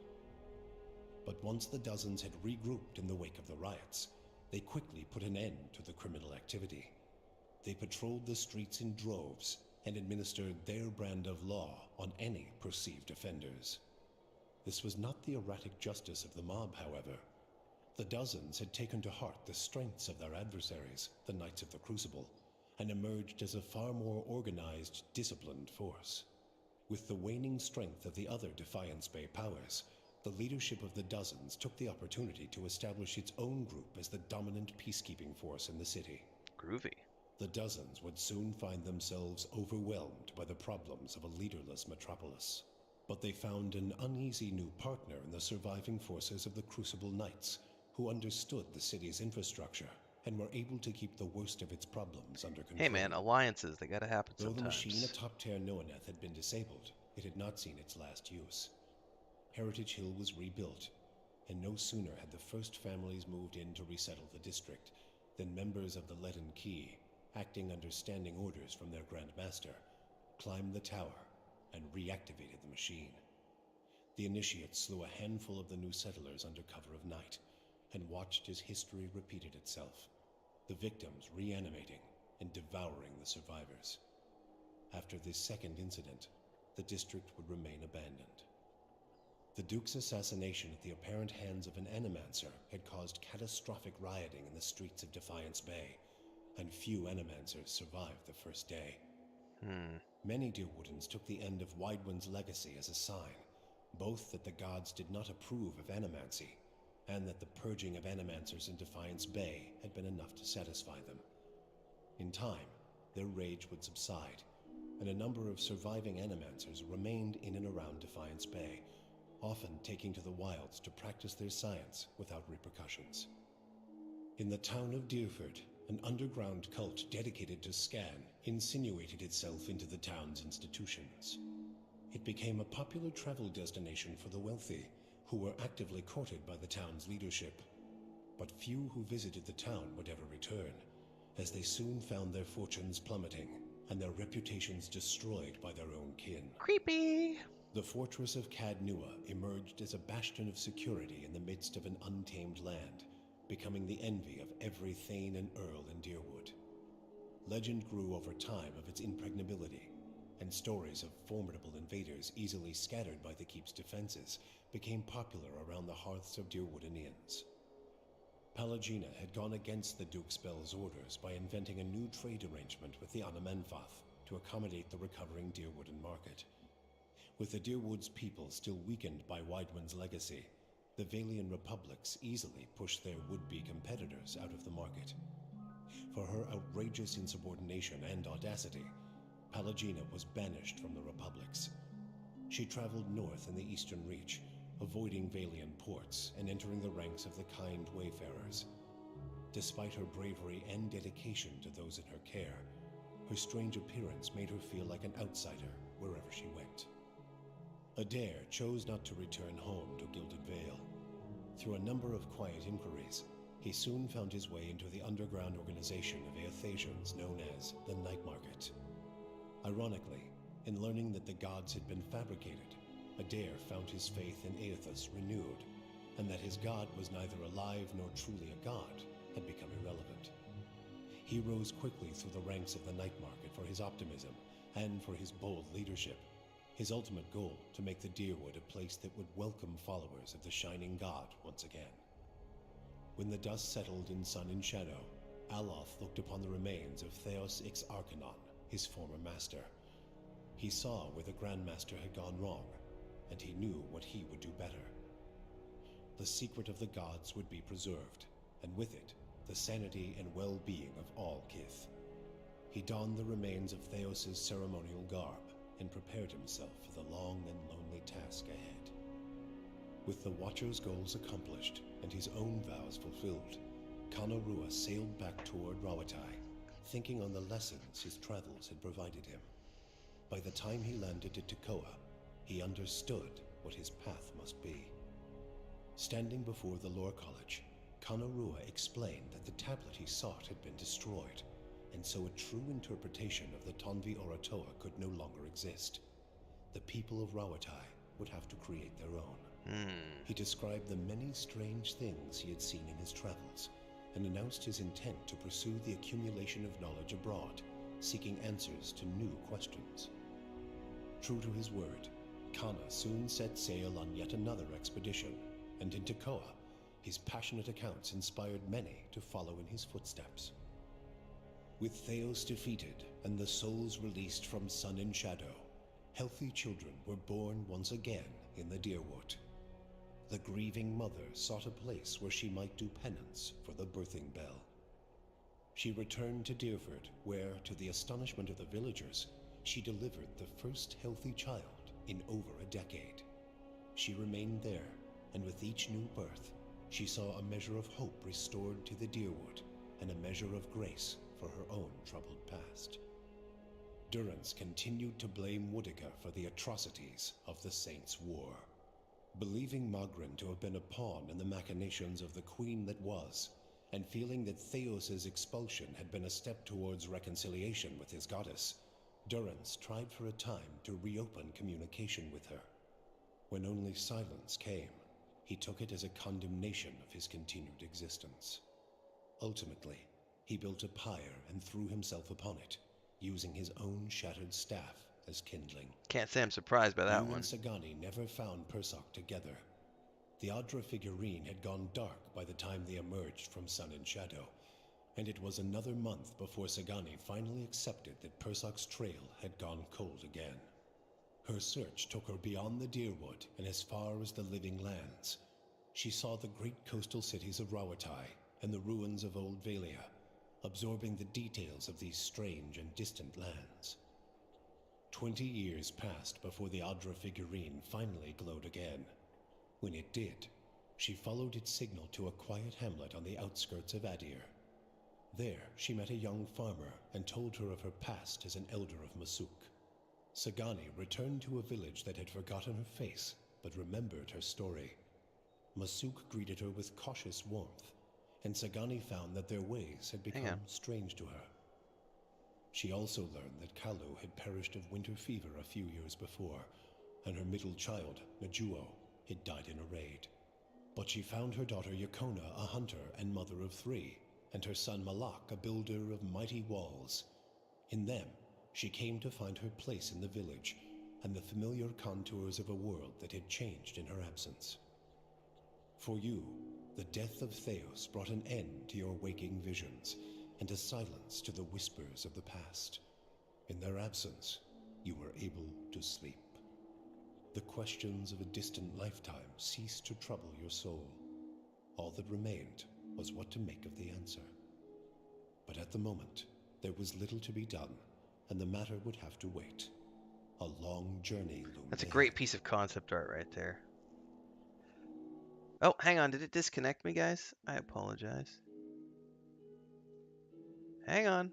But once the dozens had regrouped in the wake of the riots, they quickly put an end to the criminal activity. They patrolled the streets in droves and administered their brand of law on any perceived offenders. This was not the erratic justice of the mob, however. The dozens had taken to heart the strengths of their adversaries, the Knights of the Crucible, and emerged as a far more organized, disciplined force. With the waning strength of the other Defiance Bay powers, the leadership of the dozens took the opportunity to establish its own group as the dominant peacekeeping force in the city. Groovy. The dozens would soon find themselves overwhelmed by the problems of a leaderless metropolis. But they found an uneasy new partner in the surviving forces of the Crucible Knights, who understood the city's infrastructure and were able to keep the worst of its problems under control. Hey man, alliances, they gotta happen Though sometimes. the machine atop Ter Noaneth had been disabled, it had not seen its last use. Heritage Hill was rebuilt, and no sooner had the first families moved in to resettle the district than members of the Leaden Key, acting under standing orders from their Grand Master, climbed the tower and reactivated the machine. The initiates slew a handful of the new settlers under cover of night, and watched as history repeated itself, the victims reanimating and devouring the survivors. After this second incident, the district would remain abandoned. The Duke's assassination at the apparent hands of an Animancer had caused catastrophic rioting in the streets of Defiance Bay, and few Animancers survived the first day. Many Deerwoodans took the end of Widewind's legacy as a sign, both that the gods did not approve of animancy, and that the purging of Animancers in Defiance Bay had been enough to satisfy them. In time, their rage would subside, and a number of surviving Animancers remained in and around Defiance Bay, often taking to the wilds to practice their science without repercussions. In the town of Deerford, an underground cult dedicated to Scan insinuated itself into the town's institutions. It became a popular travel destination for the wealthy, who were actively courted by the town's leadership. But few who visited the town would ever return, as they soon found their fortunes plummeting and their reputations destroyed by their own kin. Creepy! The fortress of Cadnua emerged as a bastion of security in the midst of an untamed land, becoming the envy of every Thane and Earl in Deerwood. Legend grew over time of its impregnability, and stories of formidable invaders easily scattered by the keep's defenses became popular around the hearths of Deerwood inns. Palagina had gone against the Duke's Bell's orders by inventing a new trade arrangement with the Anamanfath to accommodate the recovering Deerwooden market. With the Deerwood's people still weakened by Widewind's legacy, the Valian Republics easily pushed their would-be competitors out of the market. For her outrageous insubordination and audacity, Palagina was banished from the Republics. She traveled north in the Eastern Reach, avoiding Valian ports and entering the ranks of the kind wayfarers. Despite her bravery and dedication to those in her care, her strange appearance made her feel like an outsider wherever she went. Adair chose not to return home to Gilded Vale. Through a number of quiet inquiries, he soon found his way into the underground organization of Aethasians known as the Night Market. Ironically, in learning that the gods had been fabricated, Adair found his faith in Aethus renewed, and that his god was neither alive nor truly a god had become irrelevant. He rose quickly through the ranks of the Night Market for his optimism and for his bold leadership, his ultimate goal to make the Deerwood a place that would welcome followers of the Shining God once again. When the dust settled in Sun and Shadow, Aloth looked upon the remains of Theos Ix Arcanon, his former master. He saw where the Grandmaster had gone wrong, and he knew what he would do better. The secret of the gods would be preserved, and with it, the sanity and well-being of all Kith. He donned the remains of Theos's ceremonial garb, and prepared himself for the long and lonely task ahead. With the Watcher's goals accomplished and his own vows fulfilled, Kana Rua sailed back toward Rawatai, thinking on the lessons his travels had provided him. By the time he landed at Tekoa, he understood what his path must be. Standing before the Lore College, Kana Rua explained that the tablet he sought had been destroyed, and so a true interpretation of the Tonvi Oratoa could no longer exist. The people of Rawatai would have to create their own. He described the many strange things he had seen in his travels, and announced his intent to pursue the accumulation of knowledge abroad, seeking answers to new questions. True to his word, Kana soon set sail on yet another expedition, and in Tekoa, his passionate accounts inspired many to follow in his footsteps. With Theos defeated and the souls released from Sun and Shadow, healthy children were born once again in the Deerwood. The grieving mother sought a place where she might do penance for the birthing bell. She returned to Deerford, where, to the astonishment of the villagers, she delivered the first healthy child in over a decade. She remained there, and with each new birth, she saw a measure of hope restored to the Deerwood, and a measure of grace for her own troubled past. Durrance continued to blame Woodica for the atrocities of the Saints' War. Believing Magrin to have been a pawn in the machinations of the Queen that was, and feeling that Theos's expulsion had been a step towards reconciliation with his goddess, Durrance tried for a time to reopen communication with her. When only silence came, he took it as a condemnation of his continued existence. Ultimately, he built a pyre and threw himself upon it, using his own shattered staff as kindling. Can't say I'm surprised by that You one. and Sagani never found Persok together. The Adra figurine had gone dark by the time they emerged from Sun and Shadow, and it was another month before Sagani finally accepted that Persok's trail had gone cold again. Her search took her beyond the Deerwood and as far as the Living Lands. She saw the great coastal cities of Rawatai and the ruins of Old Valia, absorbing the details of these strange and distant lands. 20 years passed before the Adra figurine finally glowed again. When it did, she followed its signal to a quiet hamlet on the outskirts of Adir. There, she met a young farmer and told her of her past as an elder of Masuk. Sagani returned to a village that had forgotten her face, but remembered her story. Masuk greeted her with cautious warmth, and Sagani found that their ways had become strange to her. She also learned that Kalu had perished of winter fever a few years before, and her middle child, Najuo, had died in a raid. But she found her daughter Yakona a hunter and mother of 3, and her son Malak a builder of mighty walls. In them, she came to find her place in the village, and the familiar contours of a world that had changed in her absence. For you, the death of Theos brought an end to your waking visions, and a silence to the whispers of the past. In their absence, you were able to sleep. The questions of a distant lifetime ceased to trouble your soul. All that remained was what to make of the answer. But at the moment, there was little to be done, and the matter would have to wait. A long journey loomed That's a ahead. great piece of concept art right there. Oh, hang on. Did it disconnect me, guys? I apologize. Hang on.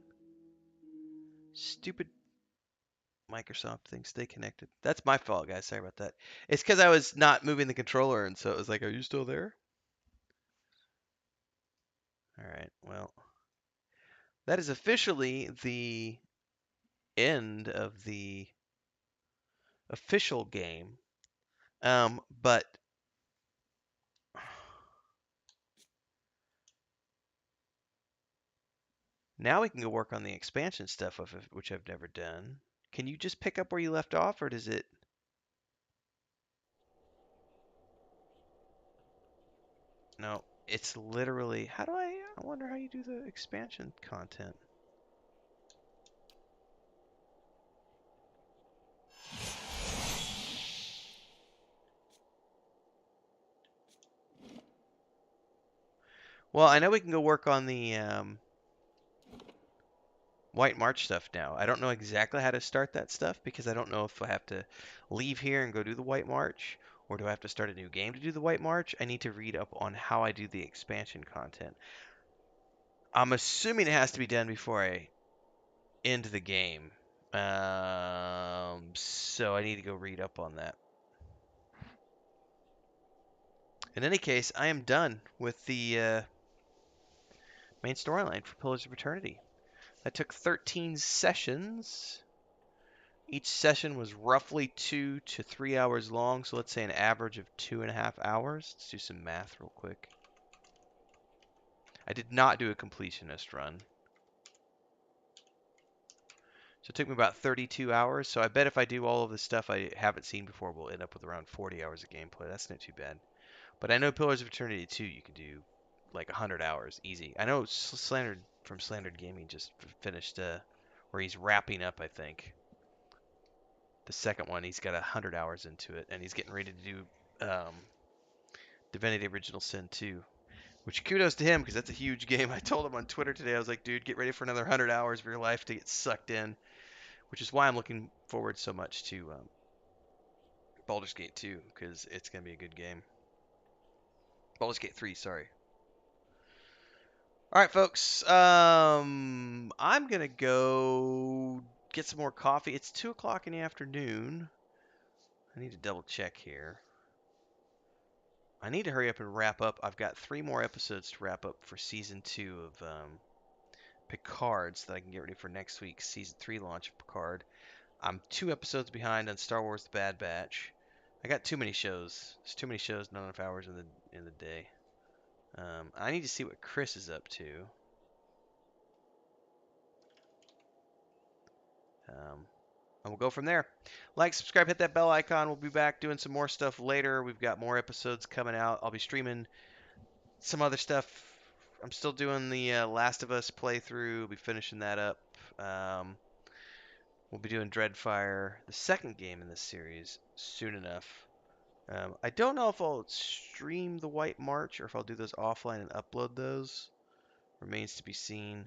Stupid Microsoft thing. Stay connected. That's my fault, guys. Sorry about that. It's because I was not moving the controller, and so it was like, are you still there? All right. Well, that is officially the end of the official game. But now we can go work on the expansion stuff, which I've never done. Can you just pick up where you left off, or does it? No, it's literally. How do I wonder how you do the expansion content. Well, I know we can go work on the White March stuff now. I don't know exactly how to start that stuff because I don't know if I have to leave here and go do the White March, or do I have to start a new game to do the White March? I need to read up on how I do the expansion content. I'm assuming it has to be done before I end the game. So I need to go read up on that. In any case, I am done with the main storyline for Pillars of Eternity. That took 13 sessions. Each session was roughly 2 to 3 hours long, so let's say an average of 2.5 hours. Let's do some math real quick. I did not do a completionist run. So it took me about 32 hours, so I bet if I do all of the stuff I haven't seen before, we'll end up with around 40 hours of gameplay. That's not too bad. But I know Pillars of Eternity 2 you can do like 100 hours, easy. I know Slandered from Slandered Gaming just finished, where he's wrapping up, I think. The second one, he's got 100 hours into it, and he's getting ready to do Divinity Original Sin 2. Which kudos to him, because that's a huge game. I told him on Twitter today, I was like, dude, get ready for another 100 hours of your life to get sucked in. Which is why I'm looking forward so much to Baldur's Gate 2, because it's going to be a good game. Baldur's Gate 3, sorry. All right, folks. I'm going to go get some more coffee. It's 2 o'clock in the afternoon. I need to double check here. I need to hurry up and wrap up. I've got 3 more episodes to wrap up for Season 2 of Picard so that I can get ready for next week's Season 3 launch of Picard. I'm 2 episodes behind on Star Wars: The Bad Batch. I got too many shows. There's too many shows, not enough hours in the day. I need to see what Chris is up to. and we'll go from there. Like, subscribe, hit that bell icon. We'll be back doing some more stuff later. We've got more episodes coming out. I'll be streaming some other stuff. I'm still doing the Last of Us playthrough. We'll be finishing that up. Um, we'll be doing Dreadfire, the second game in this series, soon enough. I don't know if I'll stream the White March or if I'll do those offline and upload those. Remains to be seen.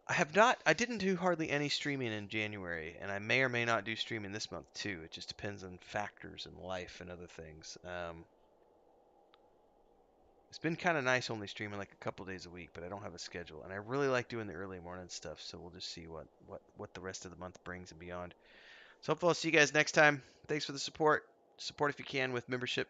I didn't do hardly any streaming in January, and I may or may not do streaming this month too. It just depends on factors in life and other things. It's been kind of nice only streaming like a couple days a week, but I don't have a schedule, and I really like doing the early morning stuff. So we'll just see what the rest of the month brings and beyond. So hopefully I'll see you guys next time. Thanks for the support. Support if you can with memberships.